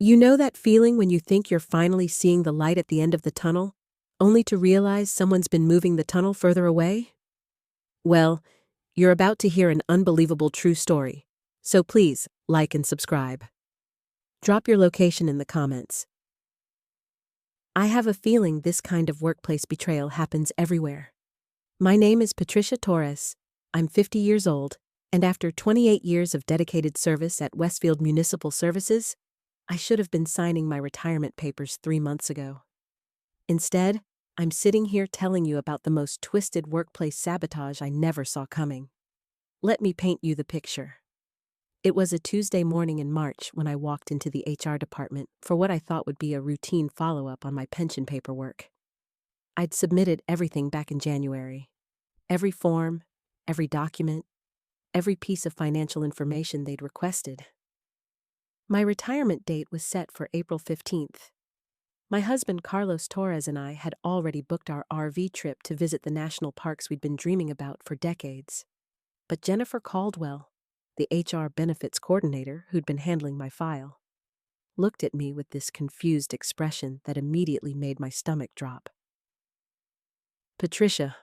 You know that feeling when you think you're finally seeing the light at the end of the tunnel, only to realize someone's been moving the tunnel further away? Well, you're about to hear an unbelievable true story, so please like and subscribe. Drop your location in the comments. I have a feeling this kind of workplace betrayal happens everywhere. My name is Patricia Torres. I'm 50 years old, and after 28 years of dedicated service at Westfield Municipal Services, I should have been signing my retirement papers 3 months ago. Instead, I'm sitting here telling you about the most twisted workplace sabotage I never saw coming. Let me paint you the picture. It was a Tuesday morning in March when I walked into the HR department for what I thought would be a routine follow-up on my pension paperwork. I'd submitted everything back in January. Every form, every document, every piece of financial information they'd requested. My retirement date was set for April 15th. My husband Carlos Torres and I had already booked our RV trip to visit the national parks we'd been dreaming about for decades. But Jennifer Caldwell, the HR benefits coordinator who'd been handling my file, looked at me with this confused expression that immediately made my stomach drop. "Patricia,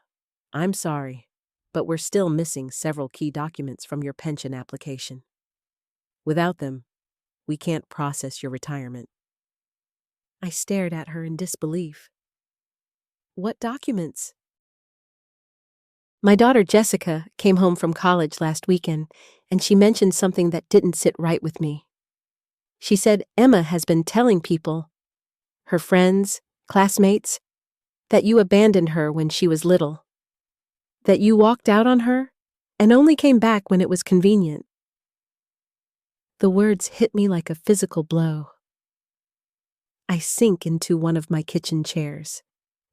I'm sorry, but we're still missing several key documents from your pension application. Without them, we can't process your retirement." I stared at her in disbelief. "What documents?" "My daughter Jessica came home from college last weekend, and she mentioned something that didn't sit right with me. She said Emma has been telling people, her friends, classmates, that you abandoned her when she was little. That you walked out on her and only came back when it was convenient." The words hit me like a physical blow. I sink into one of my kitchen chairs,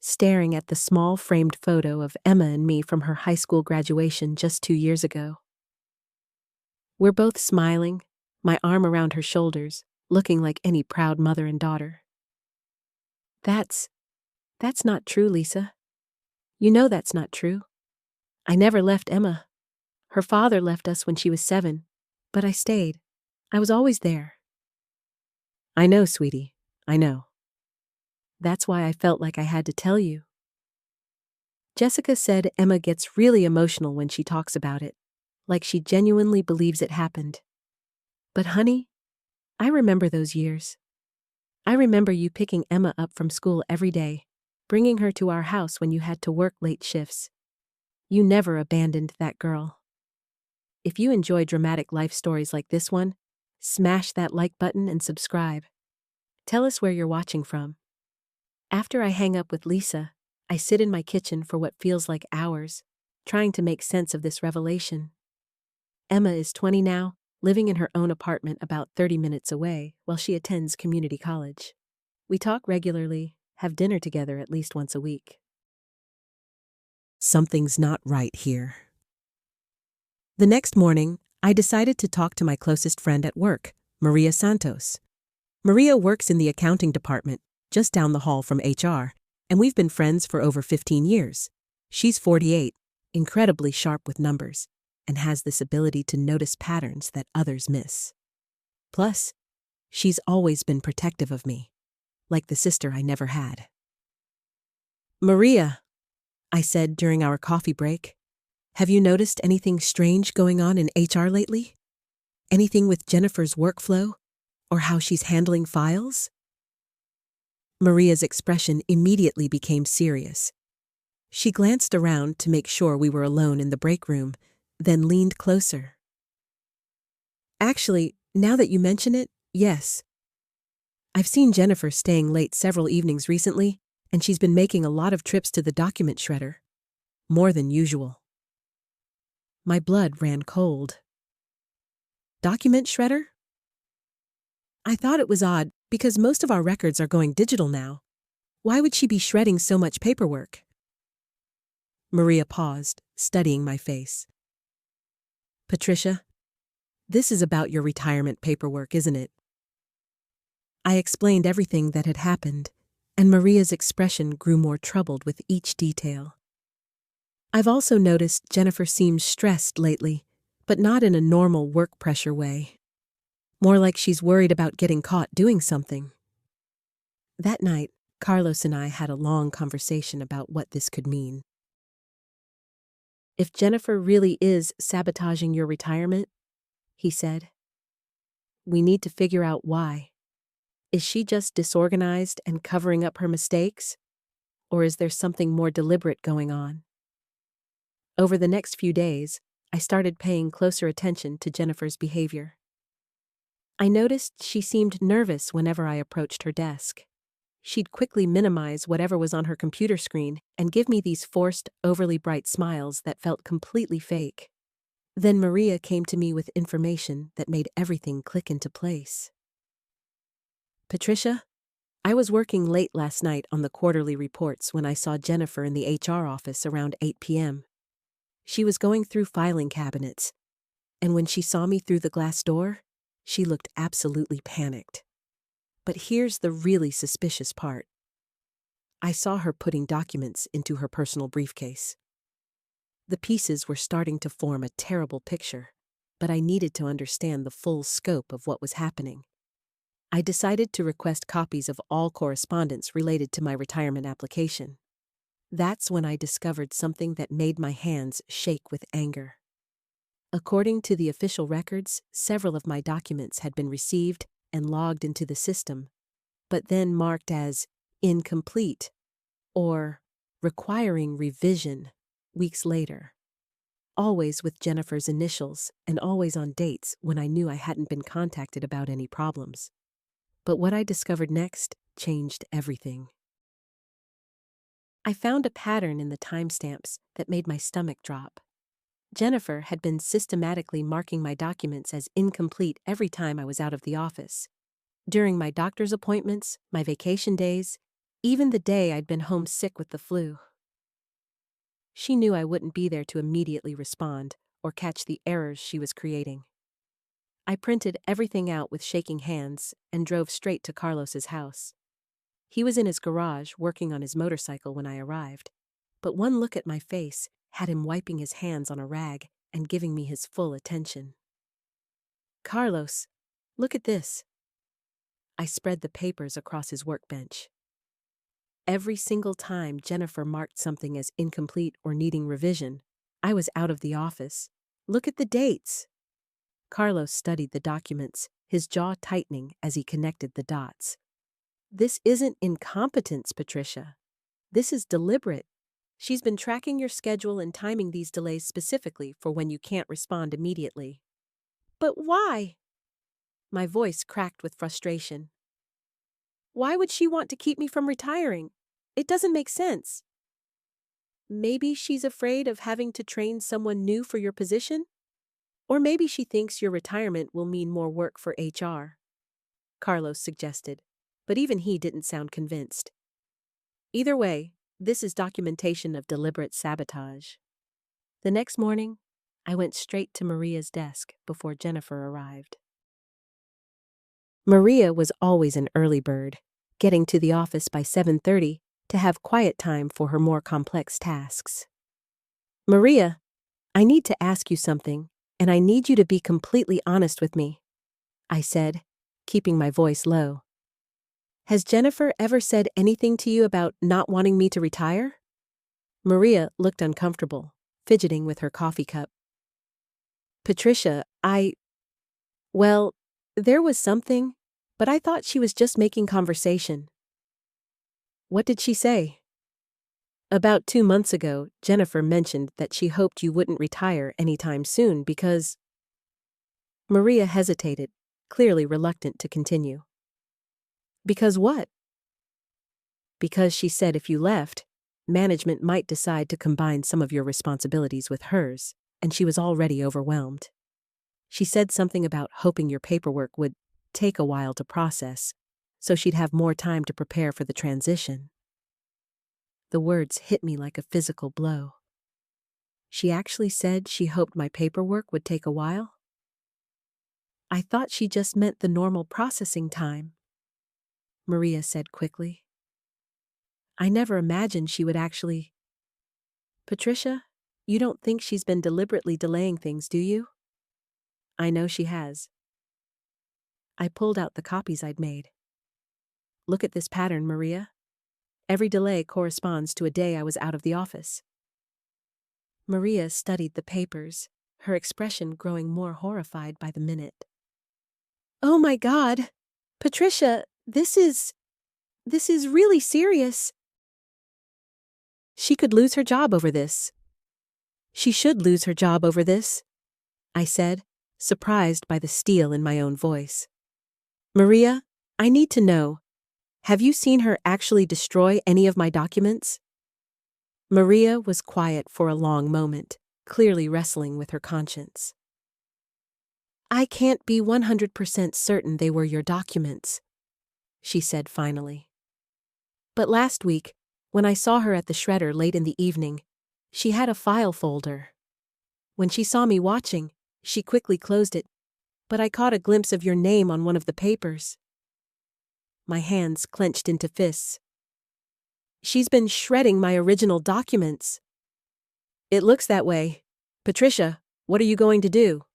staring at the small framed photo of Emma and me from her high school graduation just 2 years ago. We're both smiling, my arm around her shoulders, looking like any proud mother and daughter. That's not true, Lisa. You know that's not true. I never left Emma. Her father left us when she was 7, but I stayed. I was always there." "I know, sweetie. I know. That's why I felt like I had to tell you. Jessica said Emma gets really emotional when she talks about it, like she genuinely believes it happened. But honey, I remember those years. I remember you picking Emma up from school every day, bringing her to our house when you had to work late shifts. You never abandoned that girl. If you enjoy dramatic life stories like this one, smash that like button and subscribe. Tell us where you're watching from. After I hang up with Lisa, I sit in my kitchen for what feels like hours, trying to make sense of this revelation. Emma is 20 now, living in her own apartment about 30 minutes away while she attends community college. We talk regularly, have dinner together at least once a week. Something's not right here. The next morning, I decided to talk to my closest friend at work, Maria Santos. Maria works in the accounting department, just down the hall from HR, and we've been friends for over 15 years. She's 48, incredibly sharp with numbers, and has this ability to notice patterns that others miss. Plus, she's always been protective of me, like the sister I never had. "Maria," I said during our coffee break, "have you noticed anything strange going on in HR lately? Anything with Jennifer's workflow? Or how she's handling files?" Maria's expression immediately became serious. She glanced around to make sure we were alone in the break room, then leaned closer. "Actually, now that you mention it, yes. I've seen Jennifer staying late several evenings recently, and she's been making a lot of trips to the document shredder. More than usual." My blood ran cold. Document shredder? I thought it was odd because most of our records are going digital now. Why would she be shredding so much paperwork? Maria paused, studying my face. "Patricia, this is about your retirement paperwork, isn't it?" I explained everything that had happened, and Maria's expression grew more troubled with each detail. "I've also noticed Jennifer seems stressed lately, but not in a normal work pressure way. More like she's worried about getting caught doing something. That night, Carlos and I had a long conversation about what this could mean. If Jennifer really is sabotaging your retirement, he said, we need to figure out why. Is she just disorganized and covering up her mistakes? Or is there something more deliberate going on? Over the next few days, I started paying closer attention to Jennifer's behavior. I noticed she seemed nervous whenever I approached her desk. She'd quickly minimize whatever was on her computer screen and give me these forced, overly bright smiles that felt completely fake. Then Maria came to me with information that made everything click into place. Patricia, I was working late last night on the quarterly reports when I saw Jennifer in the HR office around 8 p.m. She was going through filing cabinets, and when she saw me through the glass door, she looked absolutely panicked. But here's the really suspicious part. I saw her putting documents into her personal briefcase. The pieces were starting to form a terrible picture, but I needed to understand the full scope of what was happening. I decided to request copies of all correspondence related to my retirement application. That's when I discovered something that made my hands shake with anger. According to the official records, several of my documents had been received and logged into the system, but then marked as incomplete or requiring revision weeks later. Always with Jennifer's initials and always on dates when I knew I hadn't been contacted about any problems. But what I discovered next changed everything. I found a pattern in the timestamps that made my stomach drop. Jennifer had been systematically marking my documents as incomplete every time I was out of the office. During my doctor's appointments, my vacation days, even the day I'd been home sick with the flu. She knew I wouldn't be there to immediately respond or catch the errors she was creating. I printed everything out with shaking hands and drove straight to Carlos's house. He was in his garage working on his motorcycle when I arrived, but one look at my face had him wiping his hands on a rag and giving me his full attention. Carlos, look at this. I spread the papers across his workbench. Every single time Jennifer marked something as incomplete or needing revision, I was out of the office. Look at the dates. Carlos studied the documents, his jaw tightening as he connected the dots. This isn't incompetence, Patricia. This is deliberate. She's been tracking your schedule and timing these delays specifically for when you can't respond immediately. But why? My voice cracked with frustration. Why would she want to keep me from retiring? It doesn't make sense. Maybe she's afraid of having to train someone new for your position? Or maybe she thinks your retirement will mean more work for HR. Carlos suggested, but even he didn't sound convinced. Either way, this is documentation of deliberate sabotage. The next morning, I went straight to Maria's desk before Jennifer arrived. Maria was always an early bird, getting to the office by 7:30 to have quiet time for her more complex tasks. Maria, I need to ask you something, and I need you to be completely honest with me, I said, keeping my voice low. Has Jennifer ever said anything to you about not wanting me to retire? Maria looked uncomfortable, fidgeting with her coffee cup. Patricia, well, there was something, but I thought she was just making conversation. What did she say? About 2 months ago, Jennifer mentioned that she hoped you wouldn't retire anytime soon because... Maria hesitated, clearly reluctant to continue. Because what? Because she said if you left, management might decide to combine some of your responsibilities with hers, and she was already overwhelmed. She said something about hoping your paperwork would take a while to process, so she'd have more time to prepare for the transition. The words hit me like a physical blow. She actually said she hoped my paperwork would take a while? I thought she just meant the normal processing time, Maria said quickly. I never imagined she would actually... Patricia, you don't think she's been deliberately delaying things, do you? I know she has. I pulled out the copies I'd made. Look at this pattern, Maria. Every delay corresponds to a day I was out of the office. Maria studied the papers, her expression growing more horrified by the minute. Oh my God! Patricia, this is really serious. She could lose her job over this. She should lose her job over this, I said, surprised by the steel in my own voice. Maria, I need to know, have you seen her actually destroy any of my documents? Maria was quiet for a long moment, clearly wrestling with her conscience. I can't be 100% certain they were your documents, she said finally. But last week, when I saw her at the shredder late in the evening, she had a file folder. When she saw me watching, she quickly closed it, but I caught a glimpse of your name on one of the papers. My hands clenched into fists. She's been shredding my original documents. It looks that way. Patricia, what are you going to do?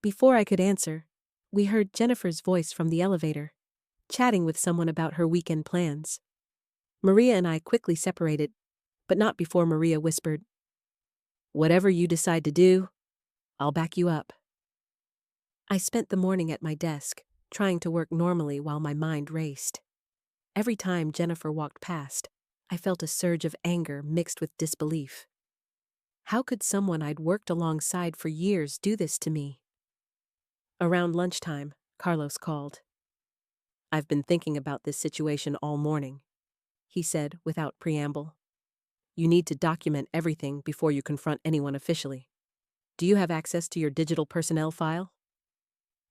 Before I could answer, we heard Jennifer's voice from the elevator, chatting with someone about her weekend plans. Maria and I quickly separated, but not before Maria whispered, Whatever you decide to do, I'll back you up. I spent the morning at my desk, trying to work normally while my mind raced. Every time Jennifer walked past, I felt a surge of anger mixed with disbelief. How could someone I'd worked alongside for years do this to me? Around lunchtime, Carlos called. I've been thinking about this situation all morning, he said without preamble. You need to document everything before you confront anyone officially. Do you have access to your digital personnel file?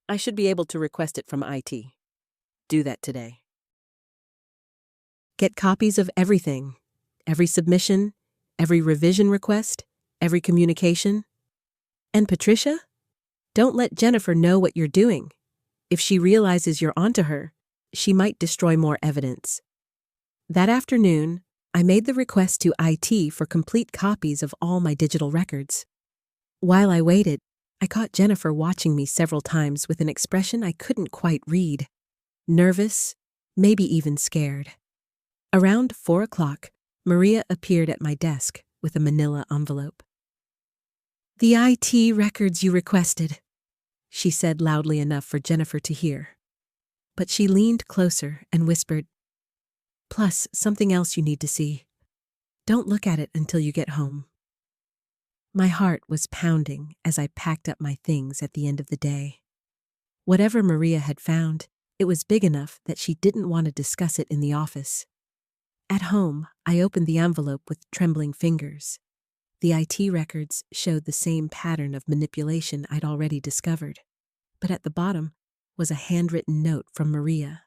I should be able to request it from IT. Do that today. Get copies of everything, every submission, every revision request, every communication. And Patricia? Don't let Jennifer know what you're doing. If she realizes you're onto her, she might destroy more evidence. That afternoon, I made the request to IT for complete copies of all my digital records. While I waited, I caught Jennifer watching me several times with an expression I couldn't quite read. Nervous, maybe even scared. Around 4 o'clock, Maria appeared at my desk with a manila envelope. The IT records you requested, she said loudly enough for Jennifer to hear. But she leaned closer and whispered, Plus something else you need to see. Don't look at it until you get home. My heart was pounding as I packed up my things at the end of the day. Whatever Maria had found, it was big enough that she didn't want to discuss it in the office. At home, I opened the envelope with trembling fingers. The IT records showed the same pattern of manipulation I'd already discovered, but at the bottom was a handwritten note from Maria.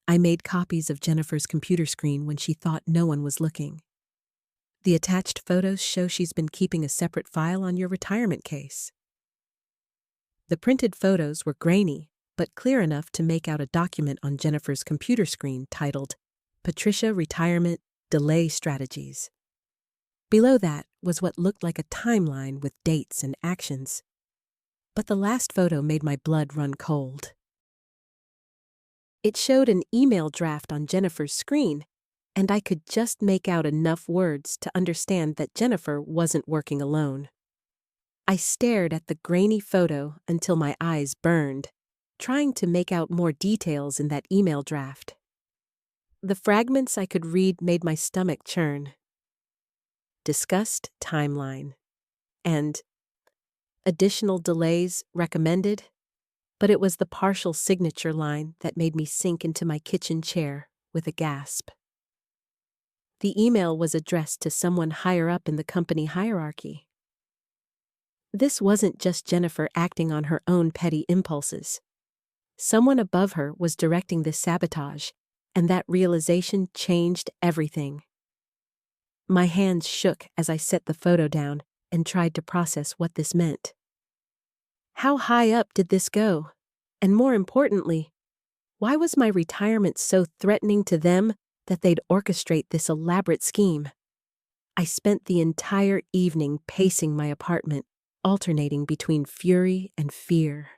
I made copies of Jennifer's computer screen when she thought no one was looking. The attached photos show she's been keeping a separate file on your retirement case. The printed photos were grainy, but clear enough to make out a document on Jennifer's computer screen titled Patricia Retirement Delay Strategies. Below that was what looked like a timeline with dates and actions. But the last photo made my blood run cold. It showed an email draft on Jennifer's screen, and I could just make out enough words to understand that Jennifer wasn't working alone. I stared at the grainy photo until my eyes burned, trying to make out more details in that email draft. The fragments I could read made my stomach churn. Discussed timeline. And additional delays recommended. But it was the partial signature line that made me sink into my kitchen chair with a gasp. The email was addressed to someone higher up in the company hierarchy. This wasn't just Jennifer acting on her own petty impulses. Someone above her was directing this sabotage, and that realization changed everything. My hands shook as I set the photo down and tried to process what this meant. How high up did this go? And more importantly, why was my retirement so threatening to them that they'd orchestrate this elaborate scheme? I spent the entire evening pacing my apartment, alternating between fury and fear.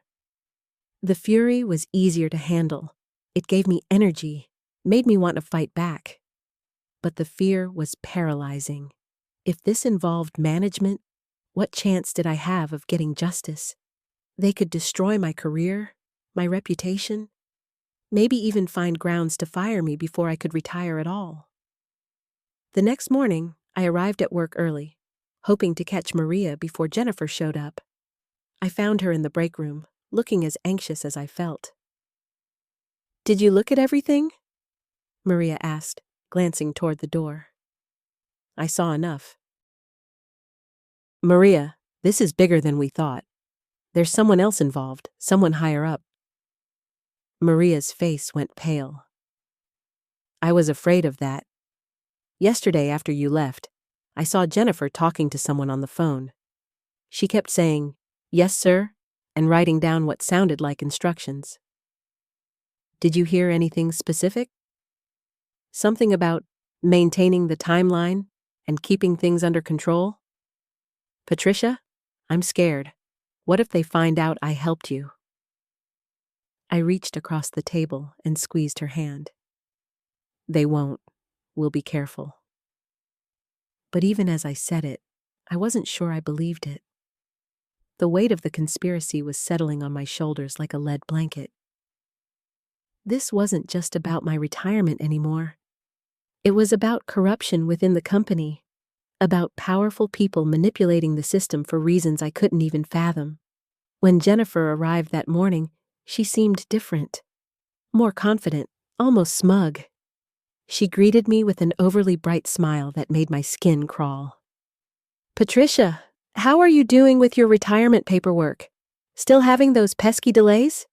The fury was easier to handle. It gave me energy, made me want to fight back. But the fear was paralyzing. If this involved management, what chance did I have of getting justice? They could destroy my career, my reputation, maybe even find grounds to fire me before I could retire at all. The next morning, I arrived at work early, hoping to catch Maria before Jennifer showed up. I found her in the break room, looking as anxious as I felt. "Did you look at everything?" Maria asked, glancing toward the door. "I saw enough." "Maria, this is bigger than we thought. There's someone else involved, someone higher up." Maria's face went pale. "I was afraid of that. Yesterday after you left, I saw Jennifer talking to someone on the phone. She kept saying, 'Yes, sir,' and writing down what sounded like instructions." "Did you hear anything specific?" "Something about maintaining the timeline and keeping things under control." "Patricia, I'm scared. What if they find out I helped you?" I reached across the table and squeezed her hand. "They won't. We'll be careful." But even as I said it, I wasn't sure I believed it. The weight of the conspiracy was settling on my shoulders like a lead blanket. This wasn't just about my retirement anymore. It was about corruption within the company, about powerful people manipulating the system for reasons I couldn't even fathom. When Jennifer arrived that morning, she seemed different, more confident, almost smug. She greeted me with an overly bright smile that made my skin crawl. "Patricia, how are you doing with your retirement paperwork? Still having those pesky delays?"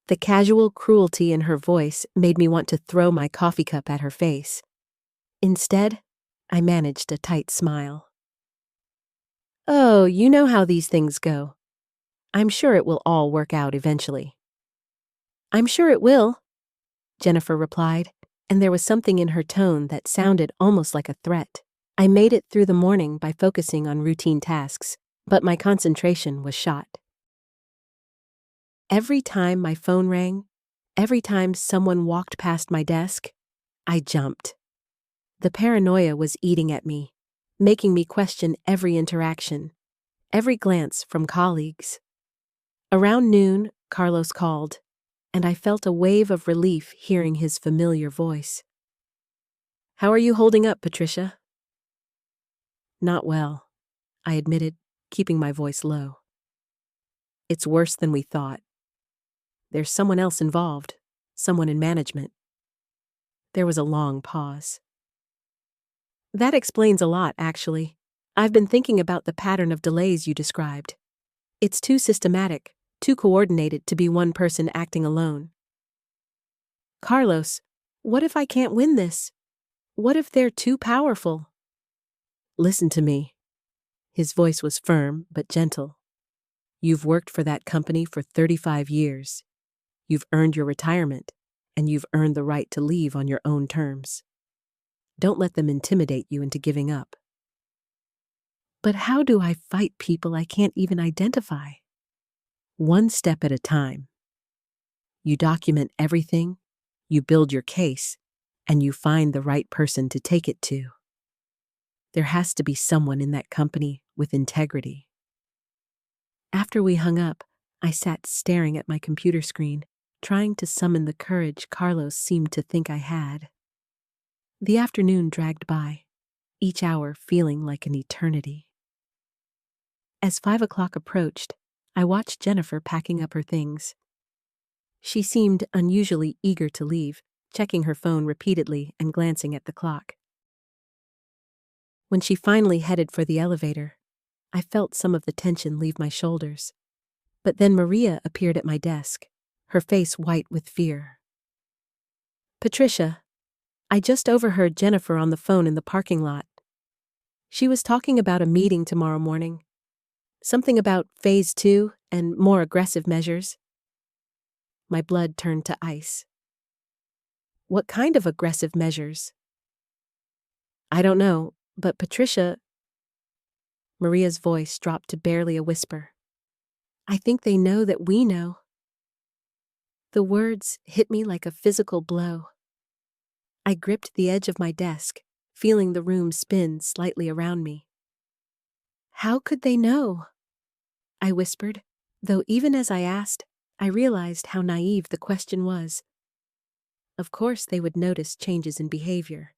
The casual cruelty in her voice made me want to throw my coffee cup at her face. Instead, I managed a tight smile. "Oh, you know how these things go. I'm sure it will all work out eventually." "I'm sure it will," Jennifer replied, and there was something in her tone that sounded almost like a threat. I made it through the morning by focusing on routine tasks, but my concentration was shot. Every time my phone rang, every time someone walked past my desk, I jumped. The paranoia was eating at me, making me question every interaction, every glance from colleagues. Around noon, Carlos called, and I felt a wave of relief hearing his familiar voice. "How are you holding up, Patricia?" "Not well," I admitted, keeping my voice low. "It's worse than we thought. There's someone else involved, someone in management." There was a long pause. "That explains a lot, actually. I've been thinking about the pattern of delays you described. It's too systematic, too coordinated to be one person acting alone." "Carlos, what if I can't win this? What if they're too powerful?" "Listen to me." His voice was firm but gentle. "You've worked for that company for 35 years. You've earned your retirement, and you've earned the right to leave on your own terms. Don't let them intimidate you into giving up." "But how do I fight people I can't even identify?" "One step at a time. You document everything, you build your case, and you find the right person to take it to. There has to be someone in that company with integrity." After we hung up, I sat staring at my computer screen, trying to summon the courage Carlos seemed to think I had. The afternoon dragged by, each hour feeling like an eternity. As 5 o'clock approached, I watched Jennifer packing up her things. She seemed unusually eager to leave, checking her phone repeatedly and glancing at the clock. When she finally headed for the elevator, I felt some of the tension leave my shoulders. But then Maria appeared at my desk, her face white with fear. "Patricia, I just overheard Jennifer on the phone in the parking lot. She was talking about a meeting tomorrow morning. Something about phase 2 and more aggressive measures." My blood turned to ice. "What kind of aggressive measures?" "I don't know, but Patricia..." Maria's voice dropped to barely a whisper. "I think they know that we know. The words hit me like a physical blow. I gripped the edge of my desk, feeling the room spin slightly around me. How could they know? I whispered, though even as I asked, I realized how naive the question was. Of course they would notice changes in behavior,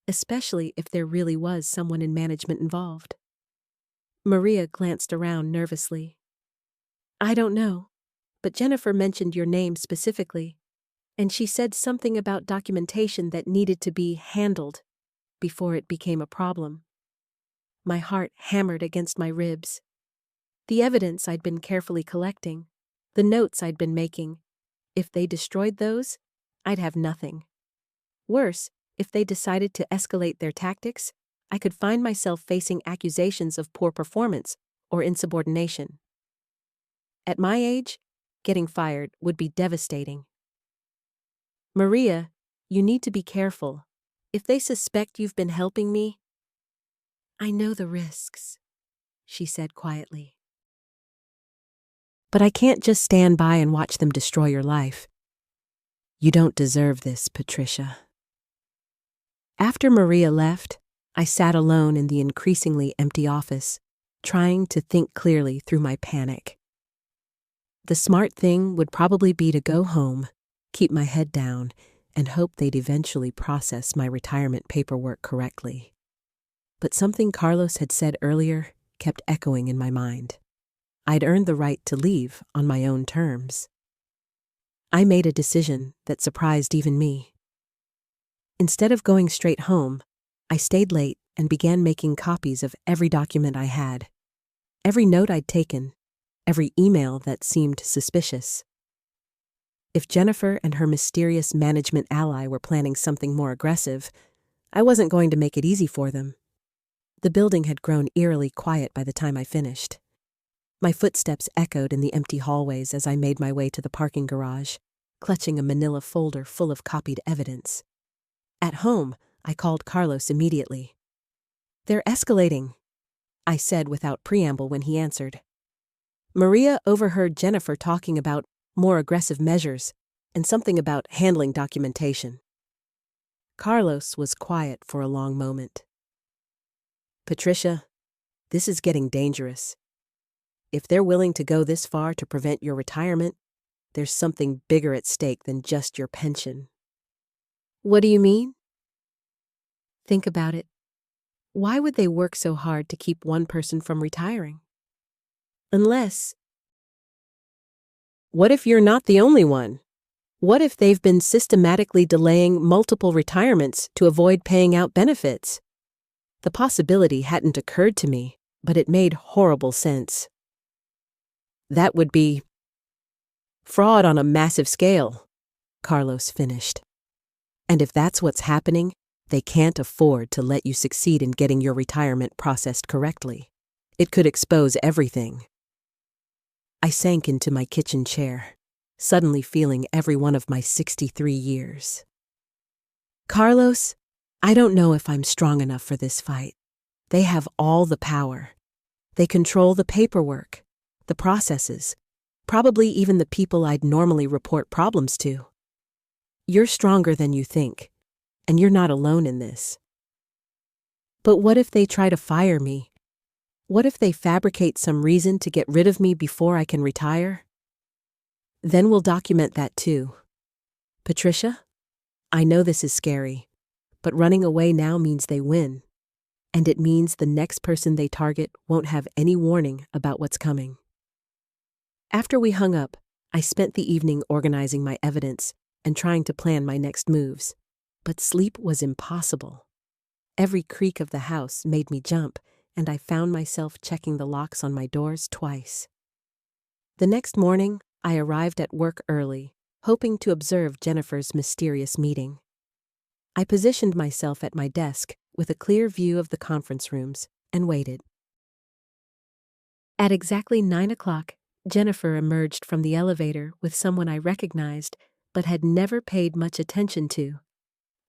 especially if there really was someone in management involved. Maria glanced around nervously. I don't know, but Jennifer mentioned your name specifically, and she said something about documentation that needed to be handled before it became a problem. My heart hammered against my ribs. The evidence I'd been carefully collecting, the notes I'd been making, if they destroyed those, I'd have nothing. Worse, if they decided to escalate their tactics, I could find myself facing accusations of poor performance or insubordination. At my age, getting fired would be devastating. Maria, you need to be careful. If they suspect you've been helping me, I know the risks, she said quietly. But I can't just stand by and watch them destroy your life. You don't deserve this, Patricia. After Maria left, I sat alone in the increasingly empty office, trying to think clearly through my panic. The smart thing would probably be to go home, keep my head down, and hope they'd eventually process my retirement paperwork correctly. But something Carlos had said earlier kept echoing in my mind. I'd earned the right to leave on my own terms. I made a decision that surprised even me. Instead of going straight home, I stayed late and began making copies of every document I had, every note I'd taken, every email that seemed suspicious. If Jennifer and her mysterious management ally were planning something more aggressive, I wasn't going to make it easy for them. The building had grown eerily quiet by the time I finished. My footsteps echoed in the empty hallways as I made my way to the parking garage, clutching a manila folder full of copied evidence. At home, I called Carlos immediately. They're escalating, I said without preamble when he answered. Maria overheard Jennifer talking about more aggressive measures and something about handling documentation. Carlos was quiet for a long moment. Patricia, this is getting dangerous. If they're willing to go this far to prevent your retirement, there's something bigger at stake than just your pension. What do you mean? Think about it. Why would they work so hard to keep one person from retiring? Unless, what if you're not the only one? What if they've been systematically delaying multiple retirements to avoid paying out benefits? The possibility hadn't occurred to me, but it made horrible sense. That would be fraud on a massive scale, Carlos finished. And if that's what's happening, they can't afford to let you succeed in getting your retirement processed correctly. It could expose everything. I sank into my kitchen chair, suddenly feeling every one of my 63 years. Carlos, I don't know if I'm strong enough for this fight. They have all the power. They control the paperwork, the processes, probably even the people I'd normally report problems to. You're stronger than you think, and you're not alone in this. But what if they try to fire me? What if they fabricate some reason to get rid of me before I can retire? Then we'll document that too. Patricia, I know this is scary, but running away now means they win, and it means the next person they target won't have any warning about what's coming. After we hung up, I spent the evening organizing my evidence and trying to plan my next moves, but sleep was impossible. Every creak of the house made me jump, and I found myself checking the locks on my doors twice. The next morning, I arrived at work early, hoping to observe Jennifer's mysterious meeting. I positioned myself at my desk with a clear view of the conference rooms and waited. At exactly 9 o'clock, Jennifer emerged from the elevator with someone I recognized but had never paid much attention to,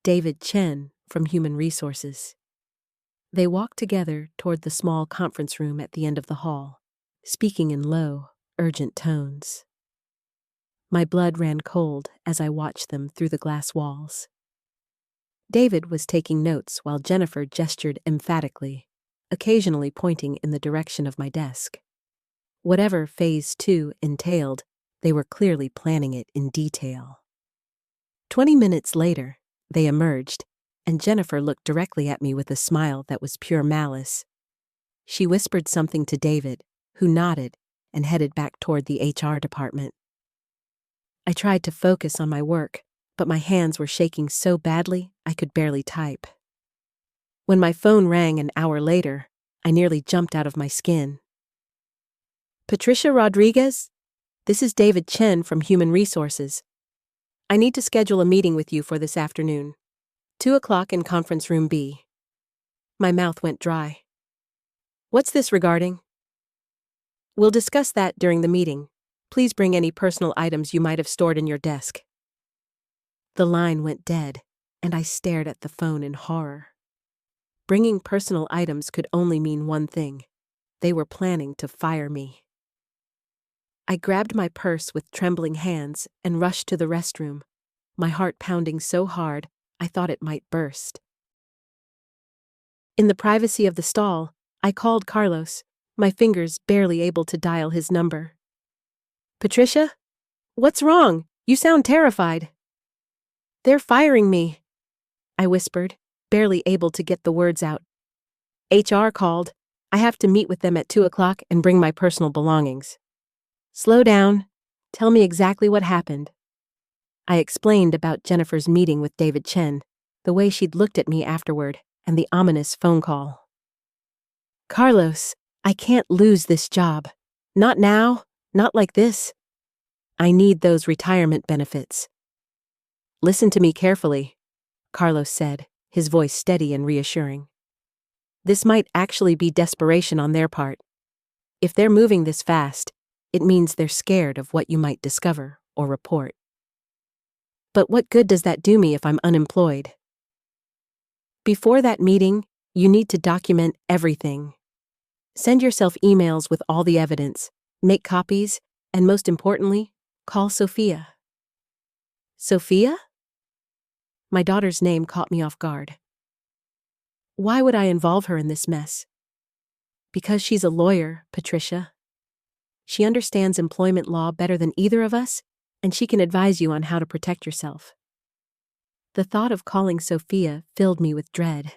David Chen from Human Resources. They walked together toward the small conference room at the end of the hall, speaking in low, urgent tones. My blood ran cold as I watched them through the glass walls. David was taking notes while Jennifer gestured emphatically, occasionally pointing in the direction of my desk. Whatever Phase 2 entailed, they were clearly planning it in detail. 20 minutes later, they emerged, and Jennifer looked directly at me with a smile that was pure malice. She whispered something to David, who nodded and headed back toward the HR department. I tried to focus on my work, but my hands were shaking so badly I could barely type. When my phone rang an hour later, I nearly jumped out of my skin. Patricia Rodriguez? This is David Chen from Human Resources. I need to schedule a meeting with you for this afternoon. 2 o'clock in Conference Room B. My mouth went dry. What's this regarding? We'll discuss that during the meeting. Please bring any personal items you might have stored in your desk. The line went dead, and I stared at the phone in horror. Bringing personal items could only mean one thing. They were planning to fire me. I grabbed my purse with trembling hands and rushed to the restroom, my heart pounding so hard I thought it might burst. In the privacy of the stall, I called Carlos, my fingers barely able to dial his number. Patricia? What's wrong? You sound terrified. They're firing me, I whispered, barely able to get the words out. HR called. I have to meet with them at 2 o'clock and bring my personal belongings. Slow down. Tell me exactly what happened. I explained about Jennifer's meeting with David Chen, the way she'd looked at me afterward, and the ominous phone call. Carlos, I can't lose this job. Not now, not like this. I need those retirement benefits. Listen to me carefully, Carlos said, his voice steady and reassuring. This might actually be desperation on their part. If they're moving this fast, it means they're scared of what you might discover or report. But what good does that do me if I'm unemployed? Before that meeting, you need to document everything. Send yourself emails with all the evidence, make copies, and most importantly, call Sophia. Sophia? My daughter's name caught me off guard. Why would I involve her in this mess? Because she's a lawyer, Patricia. She understands employment law better than either of us, and she can advise you on how to protect yourself. The thought of calling Sophia filled me with dread.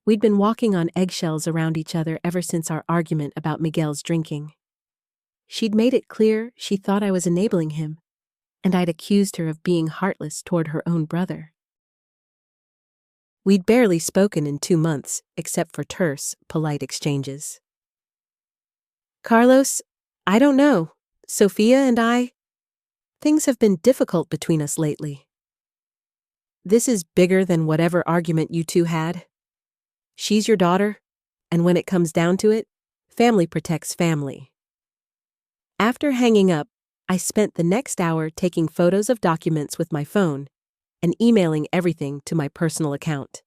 We'd been walking on eggshells around each other ever since our argument about Miguel's drinking. She'd made it clear she thought I was enabling him, and I'd accused her of being heartless toward her own brother. We'd barely spoken in 2 months, except for terse, polite exchanges. Carlos, I don't know. Sophia and I... Things have been difficult between us lately. This is bigger than whatever argument you two had. She's your daughter, and when it comes down to it, family protects family. After hanging up, I spent the next hour taking photos of documents with my phone and emailing everything to my personal account.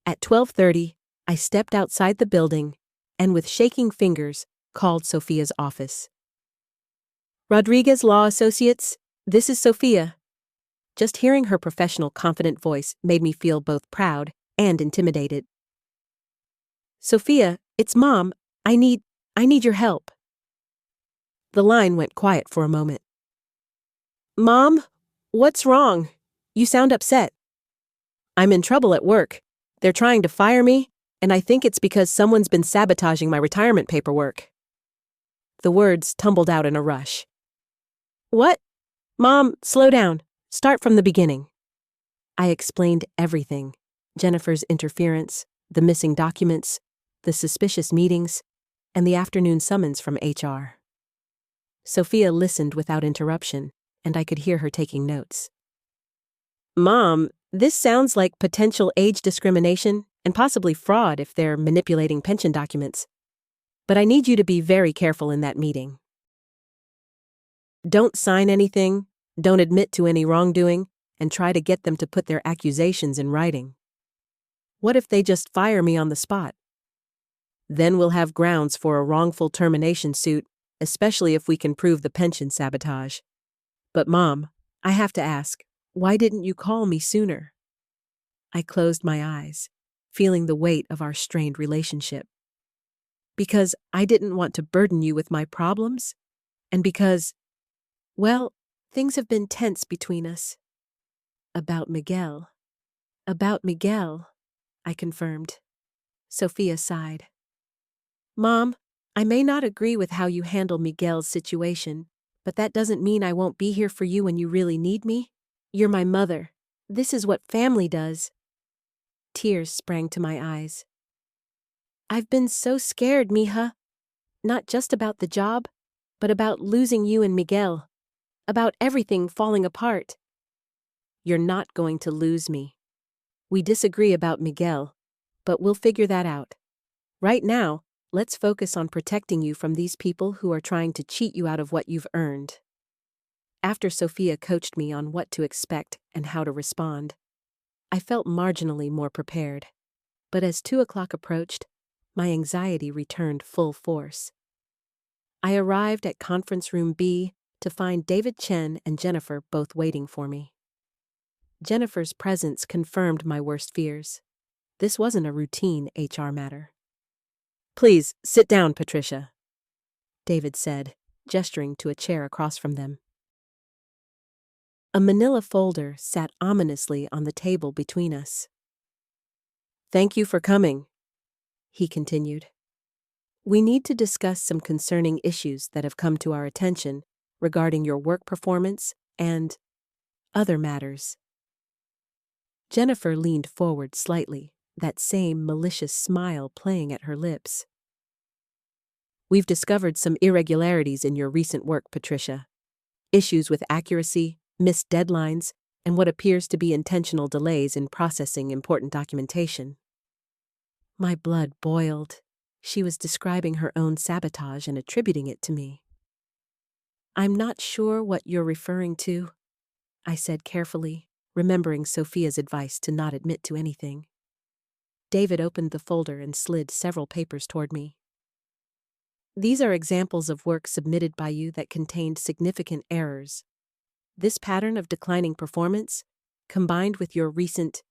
At 12:30, I stepped outside the building and with shaking fingers called Sophia's office. Rodriguez Law Associates, this is Sophia. Just hearing her professional, confident voice made me feel both proud and intimidated. Sophia, it's Mom. I need your help. The line went quiet for a moment. Mom, what's wrong? You sound upset. I'm in trouble at work. They're trying to fire me, and I think it's because someone's been sabotaging my retirement paperwork. The words tumbled out in a rush. What? Mom, slow down. Start from the beginning. I explained everything. Jennifer's interference, the missing documents, the suspicious meetings, and the afternoon summons from HR. Sophia listened without interruption, and I could hear her taking notes. Mom, this sounds like potential age discrimination and possibly fraud if they're manipulating pension documents. But I need you to be very careful in that meeting. Don't sign anything, don't admit to any wrongdoing, and try to get them to put their accusations in writing. What if they just fire me on the spot? Then we'll have grounds for a wrongful termination suit, especially if we can prove the pension sabotage. But Mom, I have to ask, why didn't you call me sooner? I closed my eyes, feeling the weight of our strained relationship. Because I didn't want to burden you with my problems, and because, well, things have been tense between us. About Miguel. About Miguel, I confirmed. Sophia sighed. Mom, I may not agree with how you handle Miguel's situation, but that doesn't mean I won't be here for you when you really need me. You're my mother. This is what family does. Tears sprang to my eyes. I've been so scared, mija. Not just about the job, but about losing you and Miguel. About everything falling apart. You're not going to lose me. We disagree about Miguel, but we'll figure that out. Right now, let's focus on protecting you from these people who are trying to cheat you out of what you've earned. After Sophia coached me on what to expect and how to respond, I felt marginally more prepared. But as 2 o'clock approached, my anxiety returned full force. I arrived at conference room B to find David Chen and Jennifer both waiting for me. Jennifer's presence confirmed my worst fears. This wasn't a routine HR matter. Please, sit down, Patricia, David said, gesturing to a chair across from them. A manila folder sat ominously on the table between us. Thank you for coming, he continued. We need to discuss some concerning issues that have come to our attention regarding your work performance and other matters. Jennifer leaned forward slightly, that same malicious smile playing at her lips. We've discovered some irregularities in your recent work, Patricia. Issues with accuracy, missed deadlines, and what appears to be intentional delays in processing important documentation. My blood boiled. She was describing her own sabotage and attributing it to me. I'm not sure what you're referring to, I said carefully, remembering Sophia's advice to not admit to anything. David opened the folder and slid several papers toward me. These are examples of work submitted by you that contained significant errors. This pattern of declining performance, combined with your recent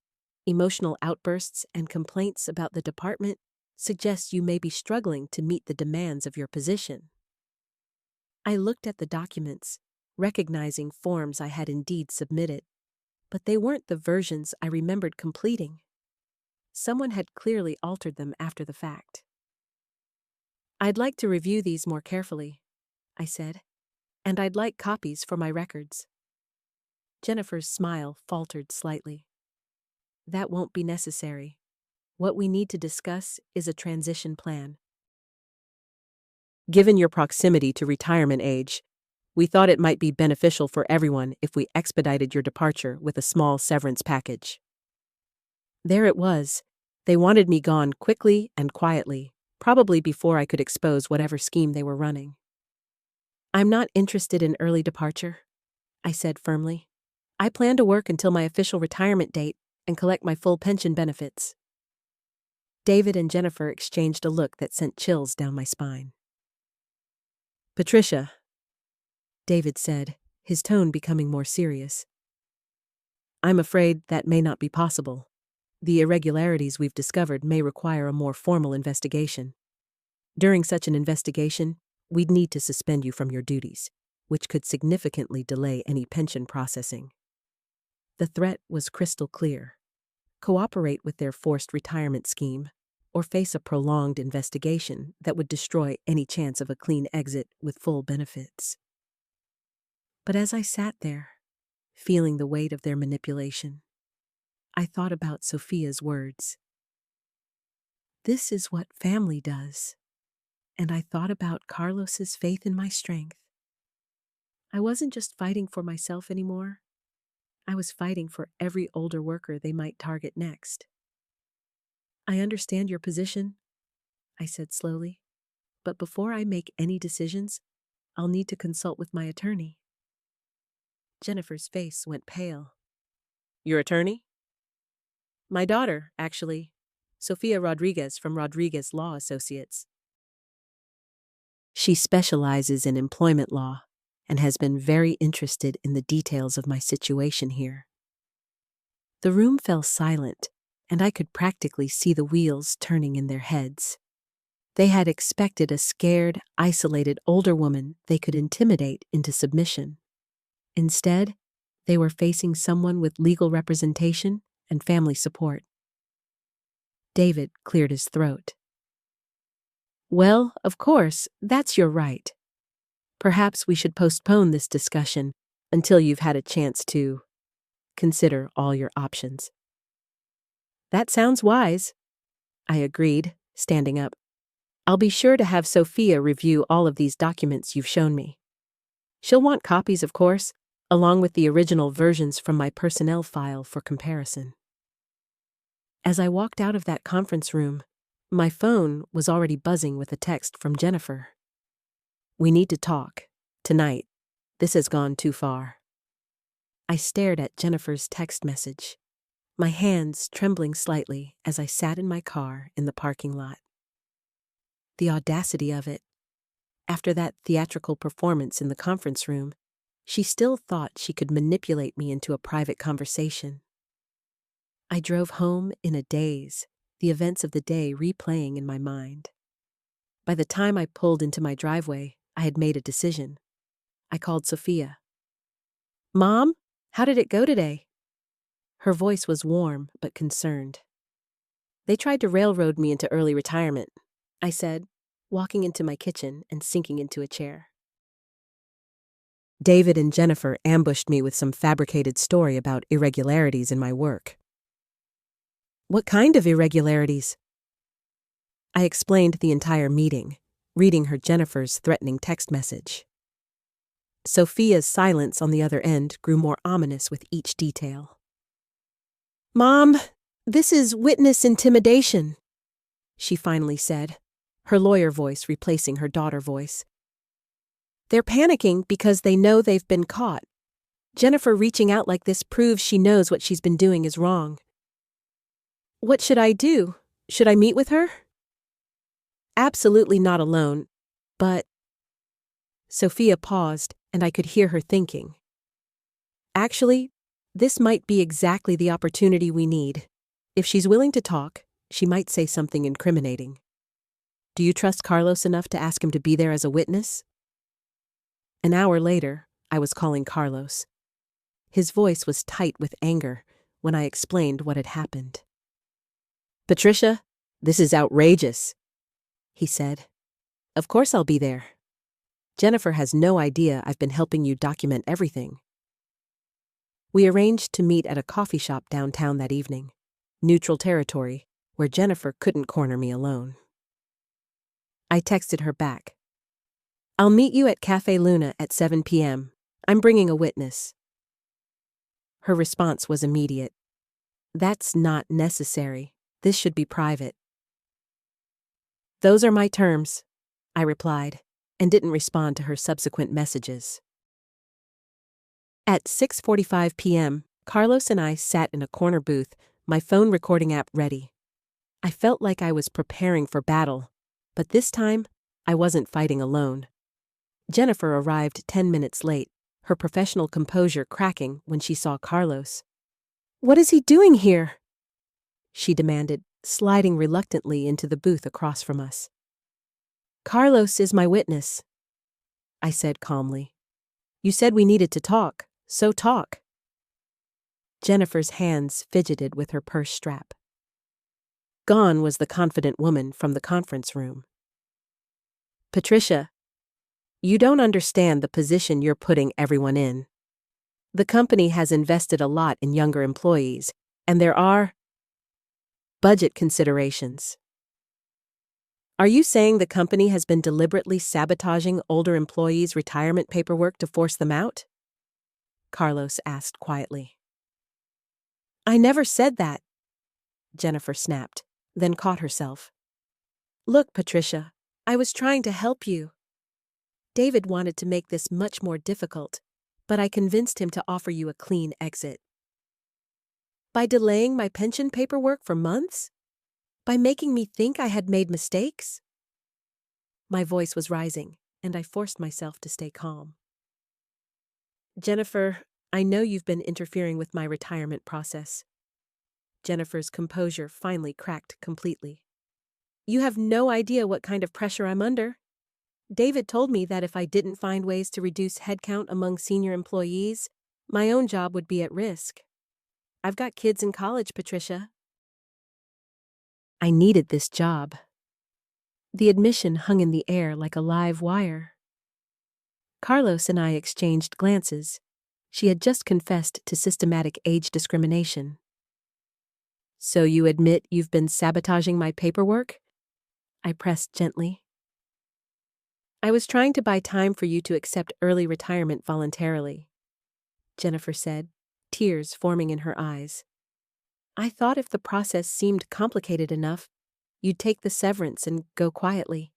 emotional outbursts and complaints about the department, suggests you may be struggling to meet the demands of your position. I looked at the documents, recognizing forms I had indeed submitted, but they weren't the versions I remembered completing. Someone had clearly altered them after the fact. I'd like to review these more carefully, I said, and I'd like copies for my records. Jennifer's smile faltered slightly. That won't be necessary. What we need to discuss is a transition plan. Given your proximity to retirement age, we thought it might be beneficial for everyone if we expedited your departure with a small severance package. There it was. They wanted me gone quickly and quietly, probably before I could expose whatever scheme they were running. I'm not interested in early departure, I said firmly. I plan to work until my official retirement date and collect my full pension benefits. David and Jennifer exchanged a look that sent chills down my spine. Patricia, David said, his tone becoming more serious. I'm afraid that may not be possible. The irregularities we've discovered may require a more formal investigation. During such an investigation, we'd need to suspend you from your duties, which could significantly delay any pension processing. The threat was crystal clear. Cooperate with their forced retirement scheme, or face a prolonged investigation that would destroy any chance of a clean exit with full benefits. But as I sat there, feeling the weight of their manipulation, I thought about Sophia's words. This is what family does. And I thought about Carlos's faith in my strength. I wasn't just fighting for myself anymore. I was fighting for every older worker they might target next. I understand your position, I said slowly, but before I make any decisions, I'll need to consult with my attorney. Jennifer's face went pale. Your attorney? My daughter, actually, Sophia Rodriguez from Rodriguez Law Associates. She specializes in employment law, and has been very interested in the details of my situation here." The room fell silent, and I could practically see the wheels turning in their heads. They had expected a scared, isolated older woman they could intimidate into submission. Instead, they were facing someone with legal representation and family support. David cleared his throat. "Well, of course, that's your right. Perhaps we should postpone this discussion until you've had a chance to consider all your options." "That sounds wise," I agreed, standing up. "I'll be sure to have Sophia review all of these documents you've shown me. She'll want copies, of course, along with the original versions from my personnel file for comparison." As I walked out of that conference room, my phone was already buzzing with a text from Jennifer. "We need to talk. Tonight. This has gone too far." I stared at Jennifer's text message, my hands trembling slightly as I sat in my car in the parking lot. The audacity of it. After that theatrical performance in the conference room, she still thought she could manipulate me into a private conversation. I drove home in a daze, the events of the day replaying in my mind. By the time I pulled into my driveway, I had made a decision. I called Sophia. "Mom, how did it go today?" Her voice was warm but concerned. "They tried to railroad me into early retirement," I said, walking into my kitchen and sinking into a chair. "David and Jennifer ambushed me with some fabricated story about irregularities in my work." "What kind of irregularities?" I explained the entire meeting, reading her Jennifer's threatening text message. Sophia's silence on the other end grew more ominous with each detail. "Mom, this is witness intimidation," she finally said, her lawyer voice replacing her daughter voice. "They're panicking because they know they've been caught. Jennifer reaching out like this proves she knows what she's been doing is wrong." "What should I do? Should I meet with her?" "Absolutely not alone, but—" Sophia paused, and I could hear her thinking. "Actually, this might be exactly the opportunity we need. If she's willing to talk, she might say something incriminating. Do you trust Carlos enough to ask him to be there as a witness?" An hour later, I was calling Carlos. His voice was tight with anger when I explained what had happened. "Patricia, this is outrageous," he said. "Of course I'll be there. Jennifer has no idea I've been helping you document everything." We arranged to meet at a coffee shop downtown that evening, neutral territory, where Jennifer couldn't corner me alone. I texted her back. "I'll meet you at Cafe Luna at 7 p.m. I'm bringing a witness." Her response was immediate. "That's not necessary. This should be private." "Those are my terms," I replied, and didn't respond to her subsequent messages. At 6:45 p.m., Carlos and I sat in a corner booth, my phone recording app ready. I felt like I was preparing for battle, but this time, I wasn't fighting alone. Jennifer arrived 10 minutes late, her professional composure cracking when she saw Carlos. "What is he doing here?" she demanded, sliding reluctantly into the booth across from us. "Carlos is my witness," I said calmly. "You said we needed to talk, so talk." Jennifer's hands fidgeted with her purse strap. Gone was the confident woman from the conference room. "Patricia, you don't understand the position you're putting everyone in. The company has invested a lot in younger employees, and there are budget considerations." "Are you saying the company has been deliberately sabotaging older employees' retirement paperwork to force them out?" Carlos asked quietly. "I never said that," Jennifer snapped, then caught herself. "Look, Patricia, I was trying to help you. David wanted to make this much more difficult, but I convinced him to offer you a clean exit. By delaying my pension paperwork for months? By making me think I had made mistakes?" My voice was rising, and I forced myself to stay calm. Jennifer, I know you've been interfering with my retirement process. Jennifer's composure finally cracked completely. You have no idea what kind of pressure I'm under. David told me that if I didn't find ways to reduce headcount among senior employees, my own job would be at risk. I've got kids in college, Patricia. I needed this job. The admission hung in the air like a live wire. Carlos and I exchanged glances. She had just confessed to systematic age discrimination. So you admit you've been sabotaging my paperwork? I pressed gently. I was trying to buy time for you to accept early retirement voluntarily, Jennifer said, tears forming in her eyes. I thought if the process seemed complicated enough, you'd take the severance and go quietly.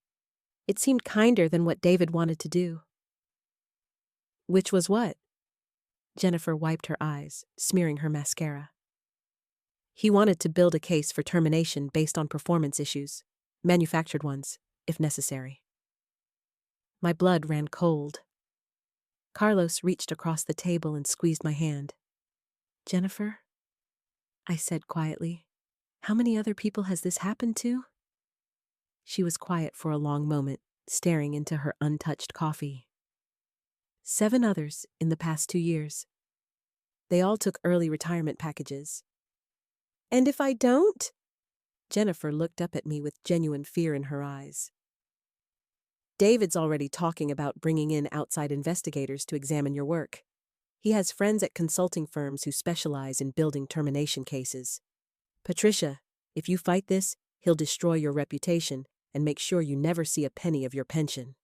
It seemed kinder than what David wanted to do. Which was what? Jennifer wiped her eyes, smearing her mascara. He wanted to build a case for termination based on performance issues, manufactured ones, if necessary. My blood ran cold. Carlos reached across the table and squeezed my hand. Jennifer, I said quietly, how many other people has this happened to? She was quiet for a long moment, staring into her untouched coffee. 7 others in the past 2 years. They all took early retirement packages. And if I don't? Jennifer looked up at me with genuine fear in her eyes. David's already talking about bringing in outside investigators to examine your work. He has friends at consulting firms who specialize in building termination cases. Patricia, if you fight this, he'll destroy your reputation and make sure you never see a penny of your pension.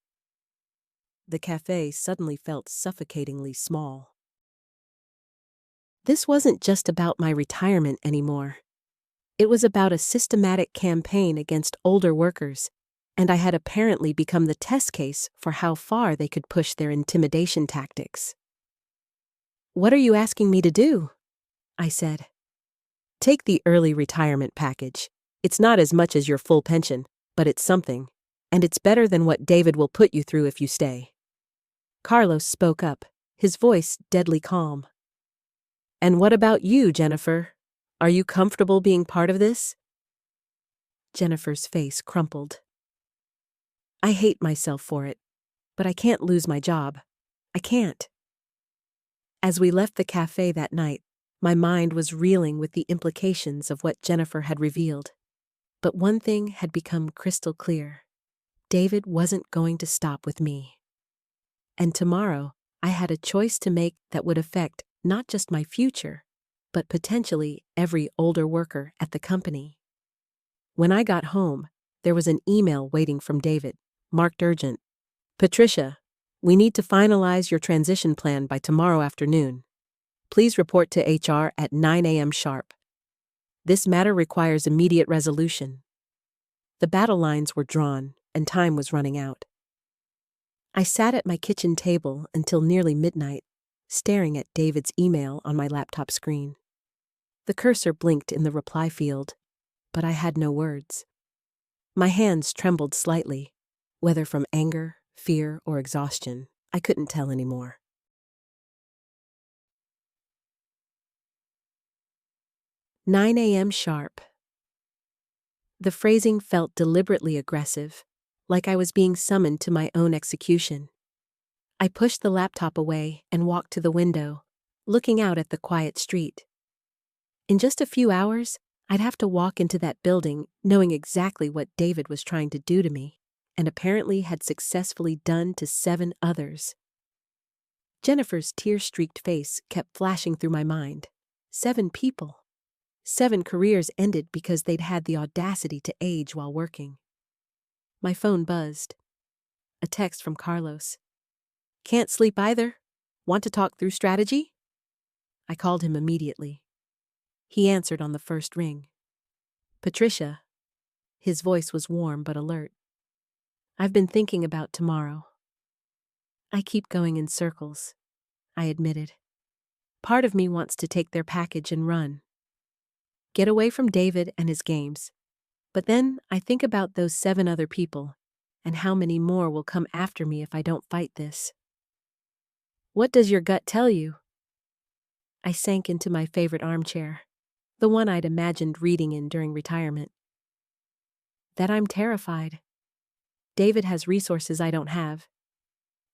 The cafe suddenly felt suffocatingly small. This wasn't just about my retirement anymore. It was about a systematic campaign against older workers, and I had apparently become the test case for how far they could push their intimidation tactics. What are you asking me to do? I said. Take the early retirement package. It's not as much as your full pension, but it's something, and it's better than what David will put you through if you stay. Carlos spoke up, his voice deadly calm. And what about you, Jennifer? Are you comfortable being part of this? Jennifer's face crumpled. I hate myself for it, but I can't lose my job. I can't. As we left the cafe that night, my mind was reeling with the implications of what Jennifer had revealed. But one thing had become crystal clear. David wasn't going to stop with me. And tomorrow, I had a choice to make that would affect not just my future, but potentially every older worker at the company. When I got home, there was an email waiting from David, marked urgent. Patricia, we need to finalize your transition plan by tomorrow afternoon. Please report to HR at 9 a.m. sharp. This matter requires immediate resolution. The battle lines were drawn, and time was running out. I sat at my kitchen table until nearly midnight, staring at David's email on my laptop screen. The cursor blinked in the reply field, but I had no words. My hands trembled slightly, whether from anger, fear, or exhaustion. I couldn't tell anymore. 9 a.m. sharp. The phrasing felt deliberately aggressive, like I was being summoned to my own execution. I pushed the laptop away and walked to the window, looking out at the quiet street. In just a few hours, I'd have to walk into that building knowing exactly what David was trying to do to me, and apparently had successfully done to 7 others. Jennifer's tear-streaked face kept flashing through my mind. 7 people. 7 careers ended because they'd had the audacity to age while working. My phone buzzed. A text from Carlos. Can't sleep either? Want to talk through strategy? I called him immediately. He answered on the first ring. Patricia. His voice was warm but alert. I've been thinking about tomorrow. I keep going in circles, I admitted. Part of me wants to take their package and run. Get away from David and his games. But then I think about those 7 other people, and how many more will come after me if I don't fight this. What does your gut tell you? I sank into my favorite armchair, the one I'd imagined reading in during retirement. That I'm terrified. David has resources I don't have.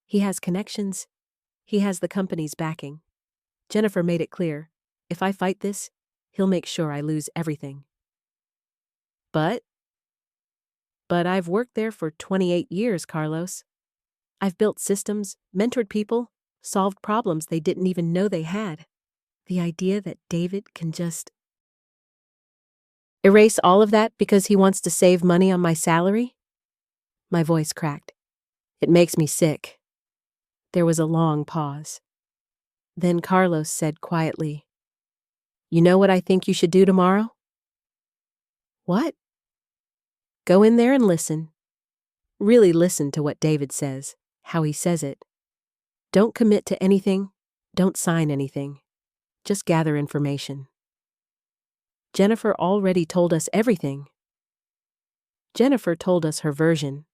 He has connections. He has the company's backing. Jennifer made it clear, if I fight this, he'll make sure I lose everything. But I've worked there for 28 years, Carlos. I've built systems, mentored people, solved problems they didn't even know they had. The idea that David can just erase all of that because he wants to save money on my salary? My voice cracked. It makes me sick. There was a long pause. Then Carlos said quietly, "You know what I think you should do tomorrow?" "What?" "Go in there and listen. Really listen to what David says, how he says it. Don't commit to anything. Don't sign anything. Just gather information. Jennifer already told us everything." Jennifer told us her version,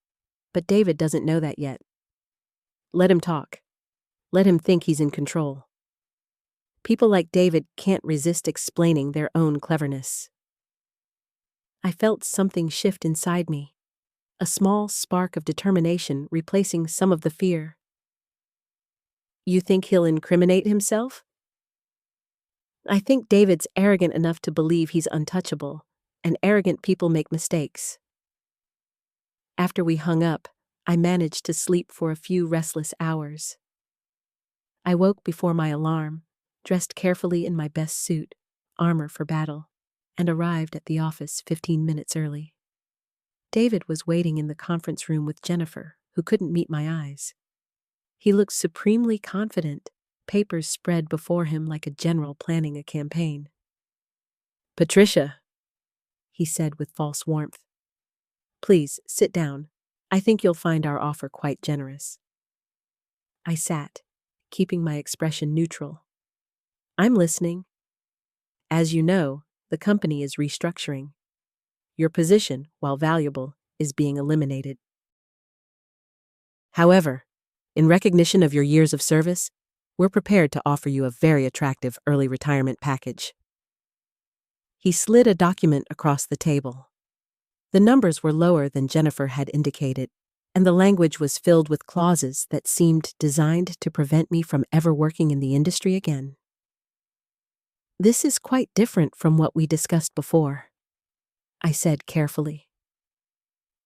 but David doesn't know that yet. Let him talk. Let him think he's in control. People like David can't resist explaining their own cleverness. I felt something shift inside me, a small spark of determination replacing some of the fear. "You think he'll incriminate himself?" "I think David's arrogant enough to believe he's untouchable, and arrogant people make mistakes." After we hung up, I managed to sleep for a few restless hours. I woke before my alarm, dressed carefully in my best suit, armor for battle, and arrived at the office 15 minutes early. David was waiting in the conference room with Jennifer, who couldn't meet my eyes. He looked supremely confident, papers spread before him like a general planning a campaign. "Patricia," he said with false warmth. "Please, sit down. I think you'll find our offer quite generous." I sat, keeping my expression neutral. "I'm listening. As you know, the company is restructuring. Your position, while valuable, is being eliminated. However, in recognition of your years of service, we're prepared to offer you a very attractive early retirement package." He slid a document across the table. The numbers were lower than Jennifer had indicated, and the language was filled with clauses that seemed designed to prevent me from ever working in the industry again. "This is quite different from what we discussed before," I said carefully.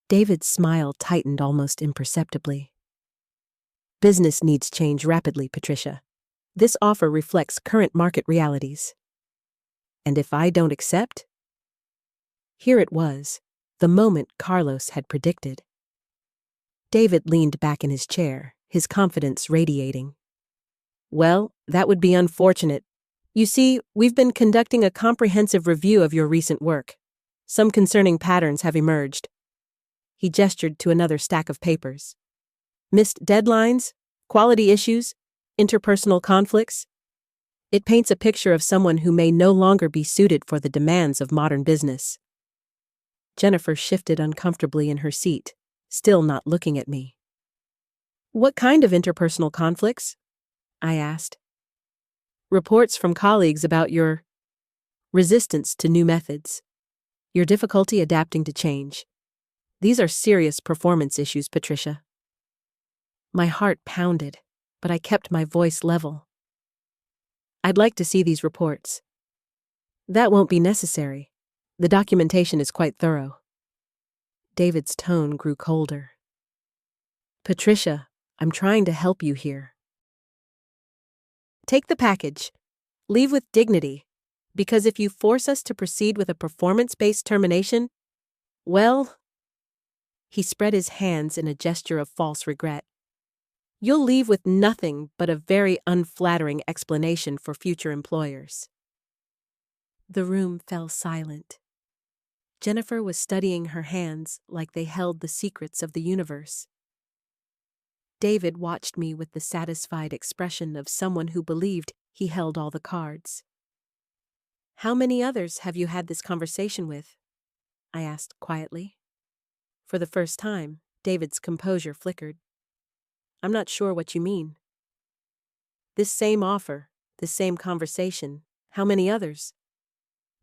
David's smile tightened almost imperceptibly. "Business needs change rapidly, Patricia. This offer reflects current market realities. And if I don't accept?" Here it was, the moment Carlos had predicted. David leaned back in his chair, his confidence radiating. "Well, that would be unfortunate. You see, we've been conducting a comprehensive review of your recent work. Some concerning patterns have emerged." He gestured to another stack of papers. "Missed deadlines, quality issues, interpersonal conflicts. It paints a picture of someone who may no longer be suited for the demands of modern business." Jennifer shifted uncomfortably in her seat, still not looking at me. "What kind of interpersonal conflicts?" I asked. "Reports from colleagues about your resistance to new methods, your difficulty adapting to change. These are serious performance issues, Patricia." My heart pounded, but I kept my voice level. "I'd like to see these reports." "That won't be necessary. The documentation is quite thorough." David's tone grew colder. "Patricia, I'm trying to help you here. Take the package. Leave with dignity. Because if you force us to proceed with a performance-based termination, well," he spread his hands in a gesture of false regret, "you'll leave with nothing but a very unflattering explanation for future employers." The room fell silent. Jennifer was studying her hands like they held the secrets of the universe. David watched me with the satisfied expression of someone who believed he held all the cards. "How many others have you had this conversation with?" I asked quietly. For the first time, David's composure flickered. "I'm not sure what you mean." This same offer, this same conversation. How many others?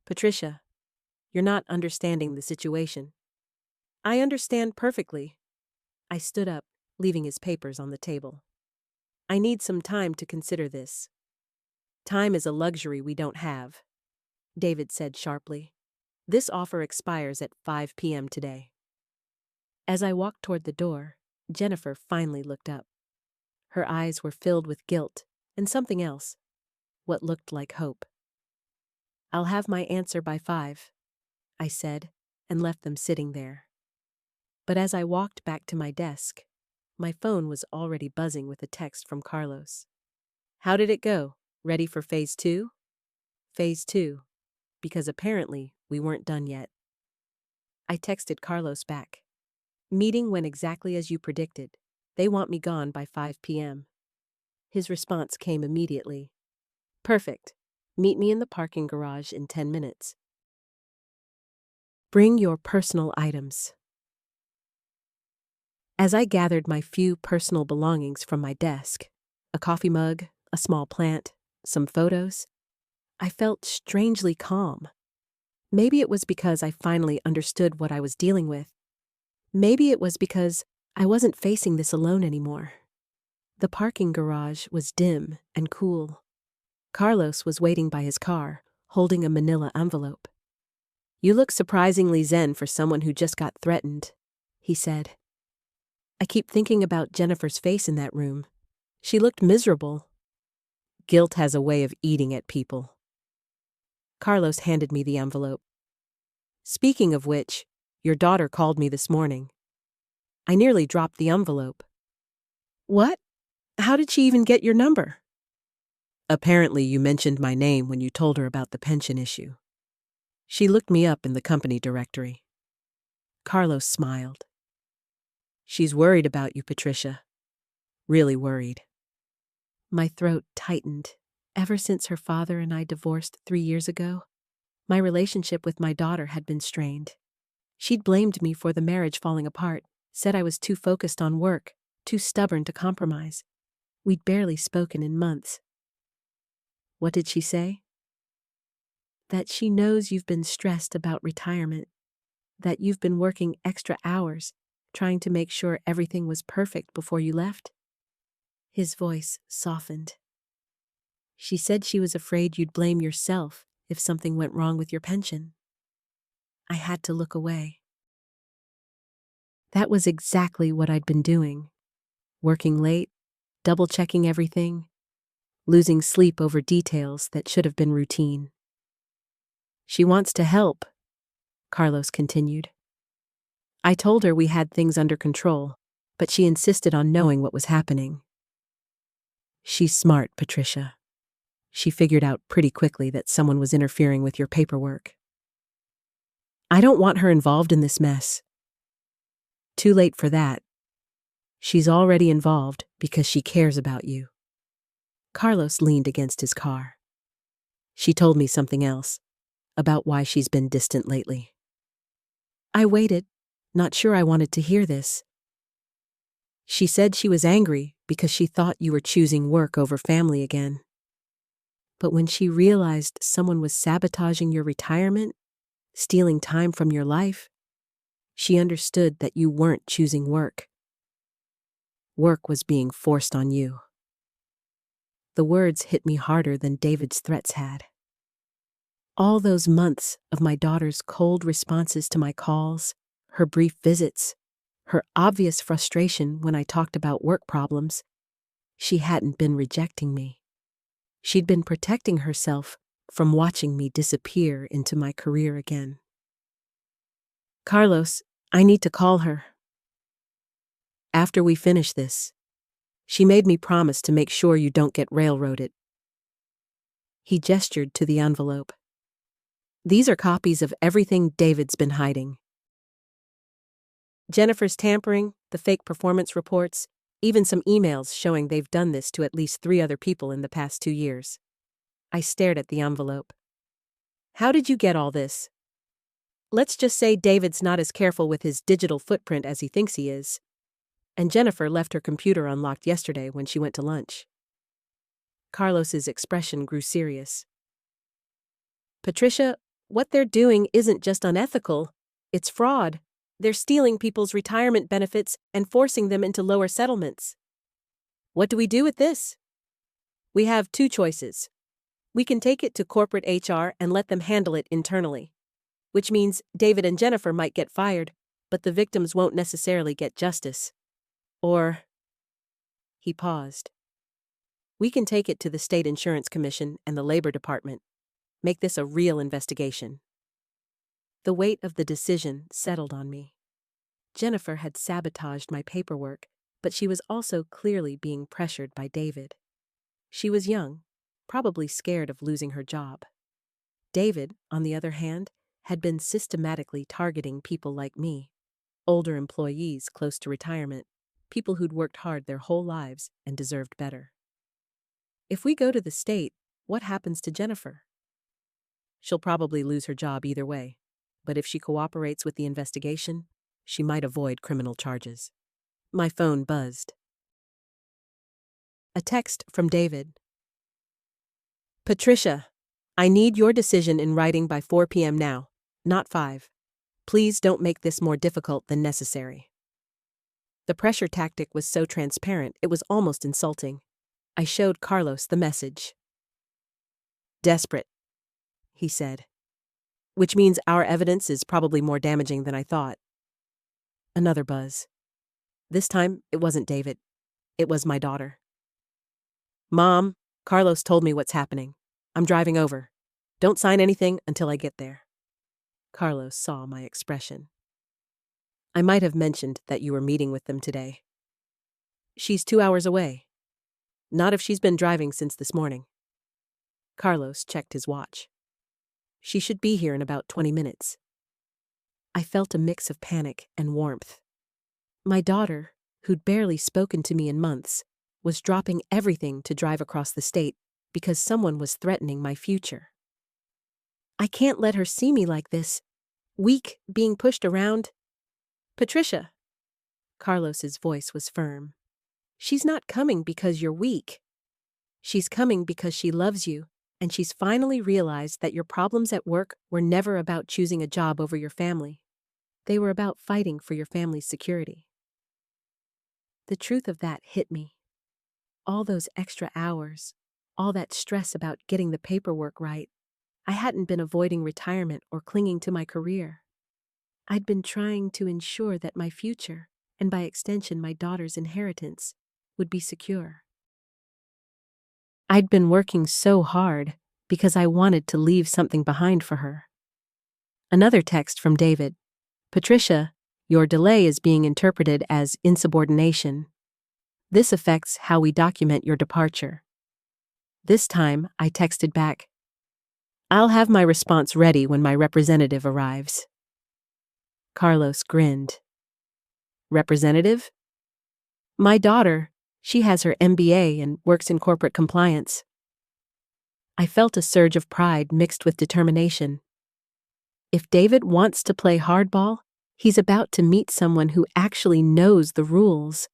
Patricia, you're not understanding the situation. I understand perfectly. I stood up, leaving his papers on the table. I need some time to consider this. Time is a luxury we don't have, David said sharply. This offer expires at 5 p.m. today. As I walked toward the door, Jennifer finally looked up. Her eyes were filled with guilt and something else, what looked like hope. I'll have my answer by 5, I said, and left them sitting there. But as I walked back to my desk, my phone was already buzzing with a text from Carlos. How did it go? Ready for phase 2? Phase 2, because apparently we weren't done yet. I texted Carlos back. Meeting went exactly as you predicted. They want me gone by 5 p.m. His response came immediately. Perfect. Meet me in the parking garage in 10 minutes. Bring your personal items. As I gathered my few personal belongings from my desk, a coffee mug, a small plant, some photos, I felt strangely calm. Maybe it was because I finally understood what I was dealing with. Maybe it was because I wasn't facing this alone anymore. The parking garage was dim and cool. Carlos was waiting by his car, holding a manila envelope. You look surprisingly zen for someone who just got threatened, he said. I keep thinking about Jennifer's face in that room. She looked miserable. Guilt has a way of eating at people. Carlos handed me the envelope. Speaking of which, your daughter called me this morning. I nearly dropped the envelope. What? How did she even get your number? Apparently you mentioned my name when you told her about the pension issue. She looked me up in the company directory. Carlos smiled. She's worried about you, Patricia. Really worried. My throat tightened. Ever since her father and I divorced 3 years ago, my relationship with my daughter had been strained. She'd blamed me for the marriage falling apart, said I was too focused on work, too stubborn to compromise. We'd barely spoken in months. What did she say? That she knows you've been stressed about retirement, that you've been working extra hours, trying to make sure everything was perfect before you left. His voice softened. She said she was afraid you'd blame yourself if something went wrong with your pension. I had to look away. That was exactly what I'd been doing. Working late, double-checking everything, losing sleep over details that should have been routine. She wants to help, Carlos continued. I told her we had things under control, but she insisted on knowing what was happening. She's smart, Patricia. She figured out pretty quickly that someone was interfering with your paperwork. I don't want her involved in this mess. Too late for that. She's already involved because she cares about you. Carlos leaned against his car. She told me something else, about why she's been distant lately. I waited, not sure I wanted to hear this. She said she was angry because she thought you were choosing work over family again. But when she realized someone was sabotaging your retirement, stealing time from your life, she understood that you weren't choosing work. Work was being forced on you. The words hit me harder than David's threats had. All those months of my daughter's cold responses to my calls, her brief visits, her obvious frustration when I talked about work problems, she hadn't been rejecting me. She'd been protecting herself from watching me disappear into my career again. Carlos, I need to call her. After we finish this, she made me promise to make sure you don't get railroaded. He gestured to the envelope. These are copies of everything David's been hiding. Jennifer's tampering, the fake performance reports, even some emails showing they've done this to at least 3 other people in the past 2 years. I stared at the envelope. How did you get all this? Let's just say David's not as careful with his digital footprint as he thinks he is. And Jennifer left her computer unlocked yesterday when she went to lunch. Carlos's expression grew serious. Patricia, what they're doing isn't just unethical, it's fraud. They're stealing people's retirement benefits and forcing them into lower settlements. What do we do with this? We have two choices. We can take it to corporate HR and let them handle it internally, which means David and Jennifer might get fired, but the victims won't necessarily get justice. Or, he paused. We can take it to the State Insurance Commission and the Labor Department. Make this a real investigation. The weight of the decision settled on me. Jennifer had sabotaged my paperwork, but she was also clearly being pressured by David. She was young, probably scared of losing her job. David, on the other hand, had been systematically targeting people like me, older employees close to retirement, people who'd worked hard their whole lives and deserved better. If we go to the state, what happens to Jennifer? She'll probably lose her job either way, but if she cooperates with the investigation, she might avoid criminal charges. My phone buzzed. A text from David. Patricia, I need your decision in writing by 4 p.m. now, not 5. Please don't make this more difficult than necessary. The pressure tactic was so transparent it was almost insulting. I showed Carlos the message. Desperate, he said. Which means our evidence is probably more damaging than I thought. Another buzz. This time, it wasn't David. It was my daughter. Mom, Carlos told me what's happening. I'm driving over. Don't sign anything until I get there. Carlos saw my expression. I might have mentioned that you were meeting with them today. She's 2 hours away. Not if she's been driving since this morning. Carlos checked his watch. She should be here in about 20 minutes. I felt a mix of panic and warmth. My daughter, who'd barely spoken to me in months, was dropping everything to drive across the state because someone was threatening my future. I can't let her see me like this, weak, being pushed around. Patricia. Carlos's voice was firm. She's not coming because you're weak. She's coming because she loves you, and she's finally realized that your problems at work were never about choosing a job over your family. They were about fighting for your family's security. The truth of that hit me. All those extra hours, all that stress about getting the paperwork right, I hadn't been avoiding retirement or clinging to my career. I'd been trying to ensure that my future, and by extension my daughter's inheritance, would be secure. I'd been working so hard because I wanted to leave something behind for her. Another text from David. Patricia, your delay is being interpreted as insubordination. This affects how we document your departure. This time, I texted back, I'll have my response ready when my representative arrives. Carlos grinned. Representative? My daughter, she has her MBA and works in corporate compliance. I felt a surge of pride mixed with determination. If David wants to play hardball, he's about to meet someone who actually knows the rules.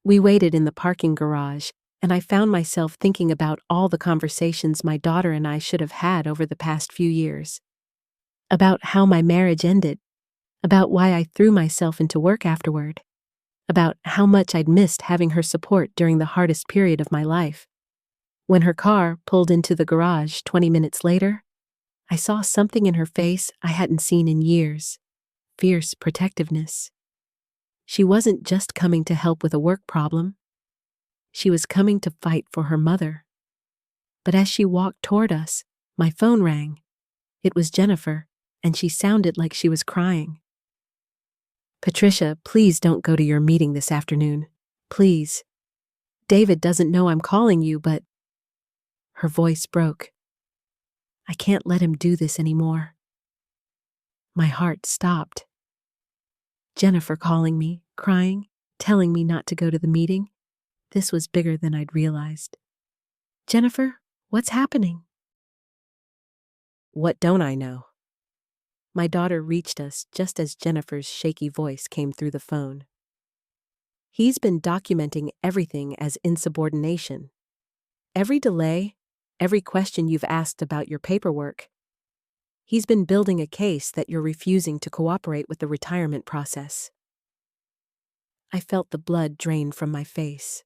We waited in the parking garage, and I found myself thinking about all the conversations my daughter and I should have had over the past few years. About how my marriage ended, about why I threw myself into work afterward, about how much I'd missed having her support during the hardest period of my life. When her car pulled into the garage 20 minutes later, I saw something in her face I hadn't seen in years. Fierce protectiveness. She wasn't just coming to help with a work problem. She was coming to fight for her mother. But as she walked toward us, my phone rang. It was Jennifer, and she sounded like she was crying. Patricia, please don't go to your meeting this afternoon. Please. David doesn't know I'm calling you, but... Her voice broke. I can't let him do this anymore. My heart stopped. Jennifer calling me, crying, telling me not to go to the meeting. This was bigger than I'd realized. Jennifer, what's happening? What don't I know? My daughter reached us just as Jennifer's shaky voice came through the phone. He's been documenting everything as insubordination. every delay, every question you've asked about your paperwork. He's been building a case that you're refusing to cooperate with the retirement process. I felt the blood drain from my face.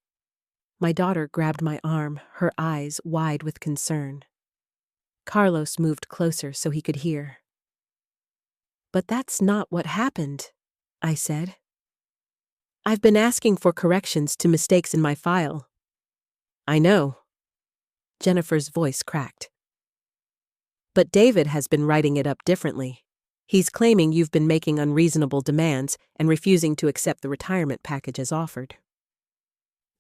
My daughter grabbed my arm, her eyes wide with concern. Carlos moved closer so he could hear. "But that's not what happened," I said. "I've been asking for corrections to mistakes in my file." "I know." Jennifer's voice cracked. "But David has been writing it up differently. He's claiming you've been making unreasonable demands and refusing to accept the retirement package as offered.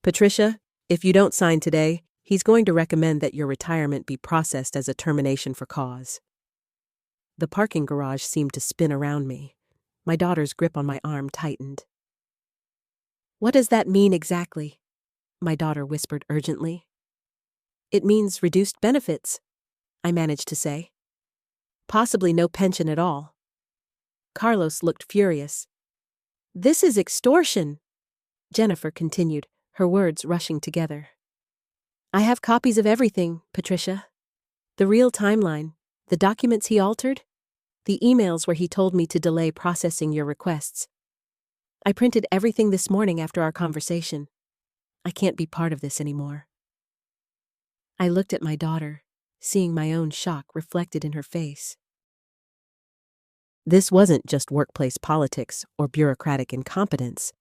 Patricia, if you don't sign today, he's going to recommend that your retirement be processed as a termination for cause." The parking garage seemed to spin around me. My daughter's grip on my arm tightened. "What does that mean exactly?" my daughter whispered urgently. "It means reduced benefits," I managed to say. "Possibly no pension at all." Carlos looked furious. "This is extortion," Jennifer continued, her words rushing together. "I have copies of everything, Patricia. The real timeline, the documents he altered, the emails where he told me to delay processing your requests. I printed everything this morning after our conversation. I can't be part of this anymore." I looked at my daughter, seeing my own shock reflected in her face. This wasn't just workplace politics or bureaucratic incompetence.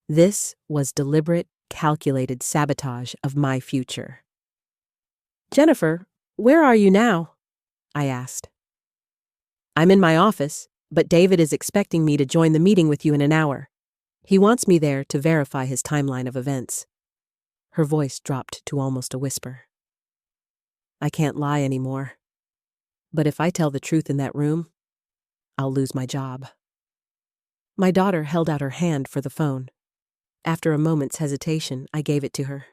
This was deliberate, calculated sabotage of my future. "Jennifer, where are you now?" I asked. "I'm in my office, but David is expecting me to join the meeting with you in an hour. He wants me there to verify his timeline of events." Her voice dropped to almost a whisper. "I can't lie anymore. But if I tell the truth in that room, I'll lose my job." My daughter held out her hand for the phone. After a moment's hesitation, I gave it to her.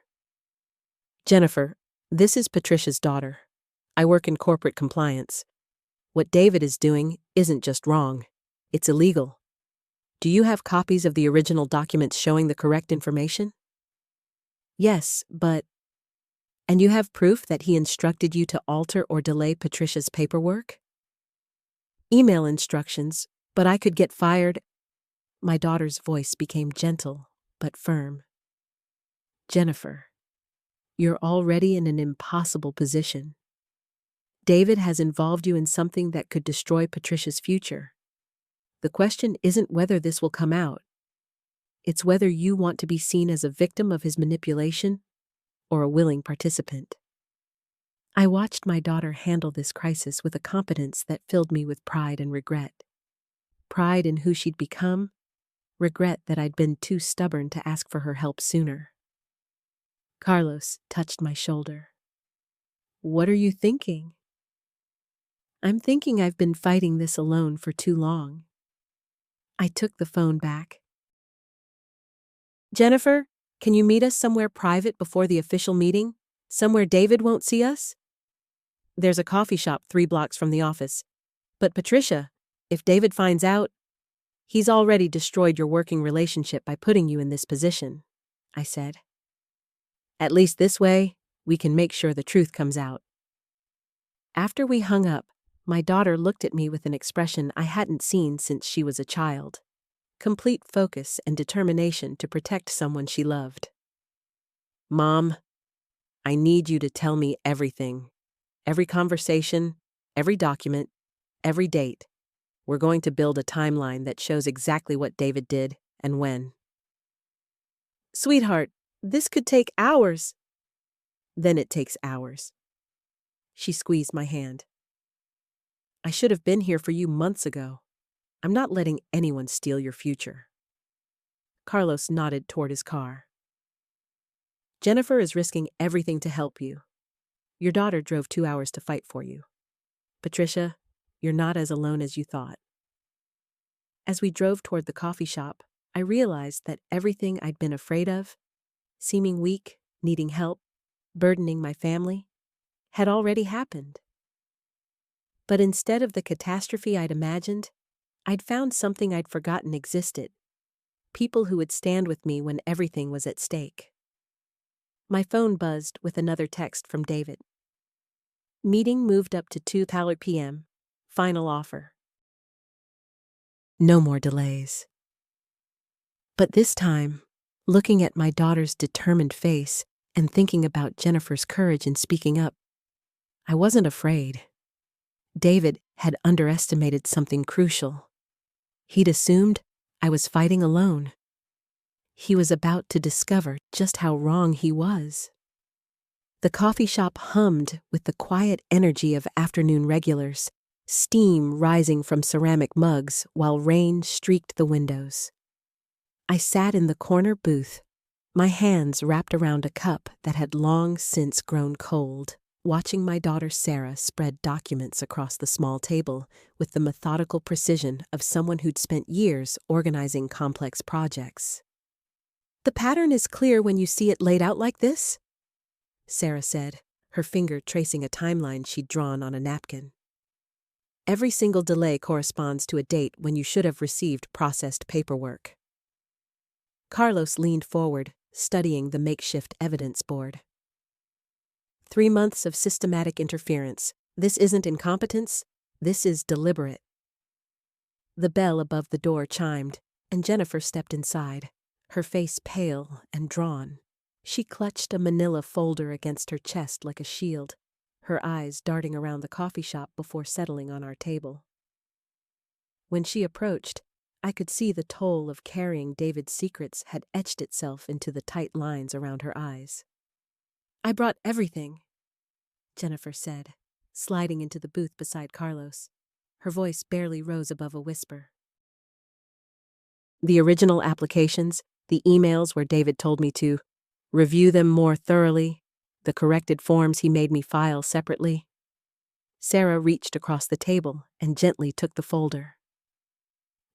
"Jennifer, this is Patricia's daughter. I work in corporate compliance. What David is doing isn't just wrong, it's illegal. Do you have copies of the original documents showing the correct information?" "Yes, but..." "And you have proof that he instructed you to alter or delay Patricia's paperwork?" "Email instructions, but I could get fired." My daughter's voice became gentle, but firm. "Jennifer, you're already in an impossible position. David has involved you in something that could destroy Patricia's future. The question isn't whether this will come out. It's whether you want to be seen as a victim of his manipulation or a willing participant." I watched my daughter handle this crisis with a competence that filled me with pride and regret. Pride in who she'd become, regret that I'd been too stubborn to ask for her help sooner. Carlos touched my shoulder. "What are you thinking?" "I'm thinking I've been fighting this alone for too long." I took the phone back. "Jennifer, can you meet us somewhere private before the official meeting? Somewhere David won't see us?" "There's a coffee shop 3 blocks from the office. But Patricia, if David finds out, he's already destroyed your working relationship by putting you in this position," I said. "At least this way, we can make sure the truth comes out." After we hung up, my daughter looked at me with an expression I hadn't seen since she was a child. Complete focus and determination to protect someone she loved. "Mom, I need you to tell me everything. Every conversation, every document, every date. We're going to build a timeline that shows exactly what David did and when." "Sweetheart, this could take hours." "Then it takes hours." She squeezed my hand. "I should have been here for you months ago. I'm not letting anyone steal your future." Carlos nodded toward his car. "Jennifer is risking everything to help you. Your daughter drove 2 hours to fight for you. Patricia, you're not as alone as you thought." As we drove toward the coffee shop, I realized that everything I'd been afraid of, seeming weak, needing help, burdening my family, had already happened. But instead of the catastrophe I'd imagined, I'd found something I'd forgotten existed. People who would stand with me when everything was at stake. My phone buzzed with another text from David. Meeting moved up to 2 p.m. Final offer. No more delays. But this time, looking at my daughter's determined face and thinking about Jennifer's courage in speaking up, I wasn't afraid. David had underestimated something crucial. He'd assumed I was fighting alone. He was about to discover just how wrong he was. The coffee shop hummed with the quiet energy of afternoon regulars, steam rising from ceramic mugs while rain streaked the windows. I sat in the corner booth, my hands wrapped around a cup that had long since grown cold, watching my daughter Sarah spread documents across the small table with the methodical precision of someone who'd spent years organizing complex projects. "The pattern is clear when you see it laid out like this," Sarah said, her finger tracing a timeline she'd drawn on a napkin. "Every single delay corresponds to a date when you should have received processed paperwork." Carlos leaned forward, studying the makeshift evidence board. 3 months of systematic interference. This isn't incompetence, this is deliberate. The bell above the door chimed, and Jennifer stepped inside, her face pale and drawn. She clutched a manila folder against her chest like a shield, her eyes darting around the coffee shop before settling on our table. When she approached, I could see the toll of carrying David's secrets had etched itself into the tight lines around her eyes. "I brought everything," Jennifer said, sliding into the booth beside Carlos. Her voice barely rose above a whisper. "The original applications, the emails where David told me to review them more thoroughly, the corrected forms he made me file separately." Sarah reached across the table and gently took the folder.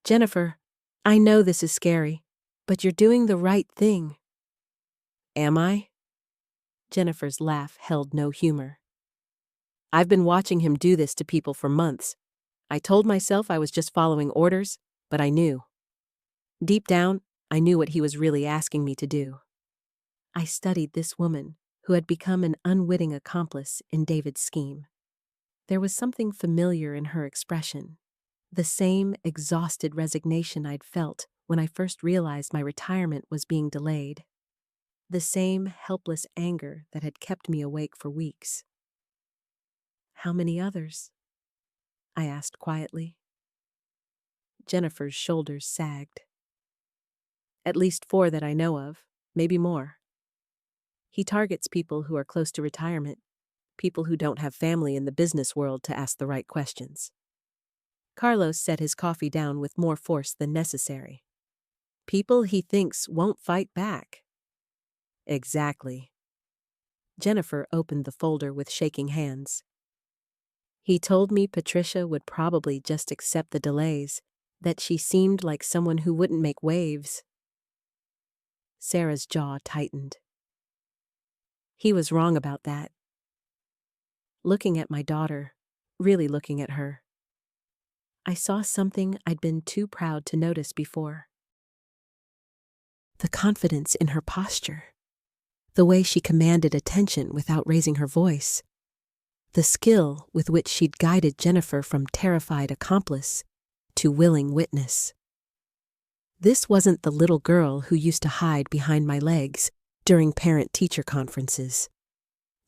"Jennifer, I know this is scary, but you're doing the right thing." "Am I?" Jennifer's laugh held no humor. "I've been watching him do this to people for months. I told myself I was just following orders, but I knew. Deep down, I knew what he was really asking me to do." I studied this woman, who had become an unwitting accomplice in David's scheme. There was something familiar in her expression, the same exhausted resignation I'd felt when I first realized my retirement was being delayed, the same helpless anger that had kept me awake for weeks. "How many others?" I asked quietly. Jennifer's shoulders sagged. "At least 4 that I know of, maybe more. He targets people who are close to retirement, people who don't have family in the business world to ask the right questions." Carlos set his coffee down with more force than necessary. "People he thinks won't fight back." "Exactly." Jennifer opened the folder with shaking hands. "He told me Patricia would probably just accept the delays, that she seemed like someone who wouldn't make waves." Sarah's jaw tightened. "He was wrong about that." Looking at my daughter, really looking at her, I saw something I'd been too proud to notice before. The confidence in her posture, the way she commanded attention without raising her voice, the skill with which she'd guided Jennifer from terrified accomplice to willing witness. This wasn't the little girl who used to hide behind my legs during parent-teacher conferences.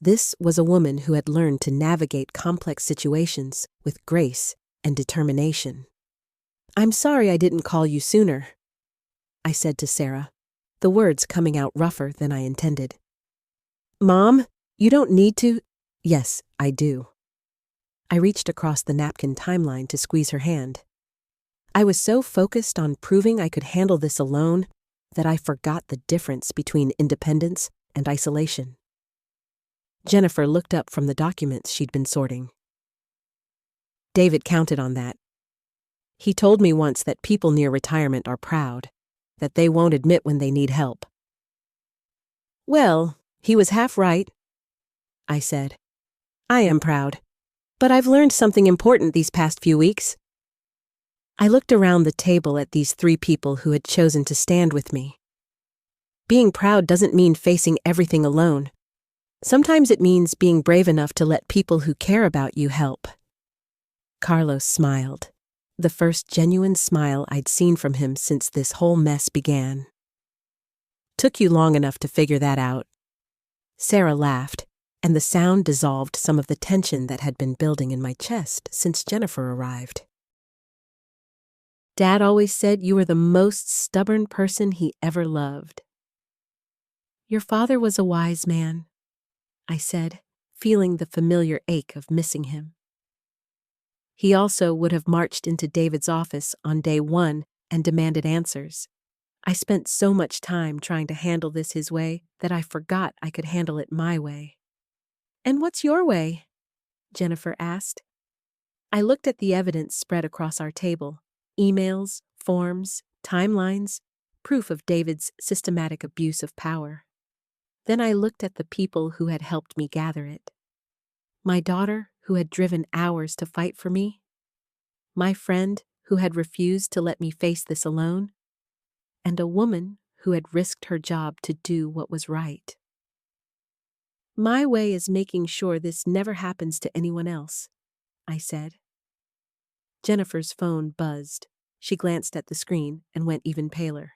This was a woman who had learned to navigate complex situations with grace and determination. "I'm sorry I didn't call you sooner," I said to Sarah, the words coming out rougher than I intended. "Mom, you don't need to—" "Yes, I do." I reached across the napkin timeline to squeeze her hand. I was so focused on proving I could handle this alone that I forgot the difference between independence and isolation. Jennifer looked up from the documents she'd been sorting. "David counted on that. He told me once that people near retirement are proud, that they won't admit when they need help." "Well, he was half right," I said. "I am proud, but I've learned something important these past few weeks." I looked around the table at these 3 people who had chosen to stand with me. being proud doesn't mean facing everything alone. Sometimes it means being brave enough to let people who care about you help." Carlos smiled, the first genuine smile I'd seen from him since this whole mess began. "Took you long enough to figure that out." Sarah laughed, and the sound dissolved some of the tension that had been building in my chest since Jennifer arrived. "Dad always said you were the most stubborn person he ever loved." "Your father was a wise man," I said, feeling the familiar ache of missing him. "He also would have marched into David's office on day one and demanded answers. I spent so much time trying to handle this his way that I forgot I could handle it my way." "And what's your way?" Jennifer asked. I looked at the evidence spread across our table: emails, forms, timelines, proof of David's systematic abuse of power. Then I looked at the people who had helped me gather it. My daughter, who had driven hours to fight for me. My friend, who had refused to let me face this alone. And a woman who had risked her job to do what was right. "My way is making sure this never happens to anyone else," I said. Jennifer's phone buzzed. She glanced at the screen and went even paler.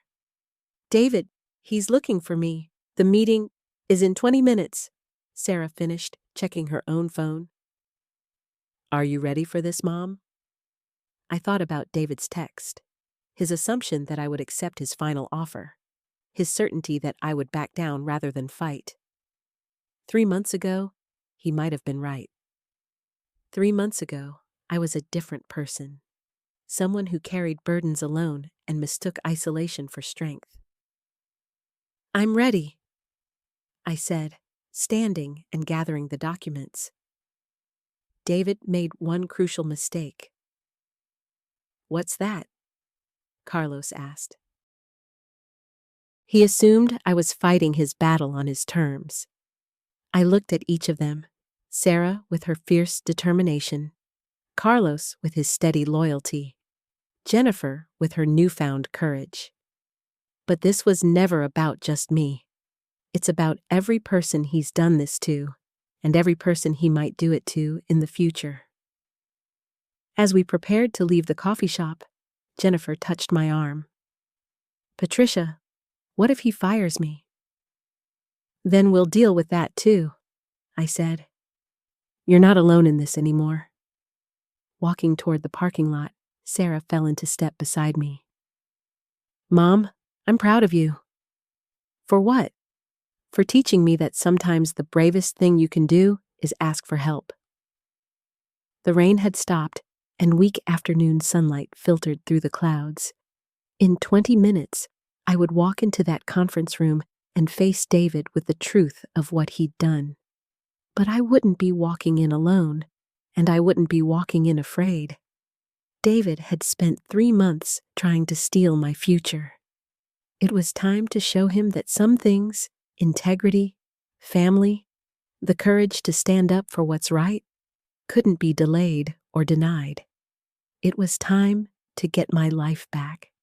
"David, he's looking for me. The meeting is in 20 minutes, Sarah finished, checking her own phone. "Are you ready for this, Mom?" I thought about David's text, his assumption that I would accept his final offer, his certainty that I would back down rather than fight. 3 months ago, he might have been right. 3 months ago, I was a different person, someone who carried burdens alone and mistook isolation for strength. "I'm ready," I said, standing and gathering the documents. David made one crucial mistake. "What's that?" Carlos asked. He assumed I was fighting his battle on his terms. I looked at each of them, Sarah with her fierce determination, Carlos with his steady loyalty, Jennifer with her newfound courage. But this was never about just me. It's about every person he's done this to, and every person he might do it to in the future. As we prepared to leave the coffee shop, Jennifer touched my arm. "Patricia, what if he fires me?" "Then we'll deal with that too," I said. "You're not alone in this anymore." Walking toward the parking lot, Sarah fell into step beside me. "Mom, I'm proud of you." "For what?" "For teaching me that sometimes the bravest thing you can do is ask for help." The rain had stopped, and weak afternoon sunlight filtered through the clouds. In 20 minutes, I would walk into that conference room and face David with the truth of what he'd done. But I wouldn't be walking in alone, and I wouldn't be walking in afraid. David had spent 3 months trying to steal my future. It was time to show him that some things, integrity, family, the courage to stand up for what's right, couldn't be delayed or denied. It was time to get my life back.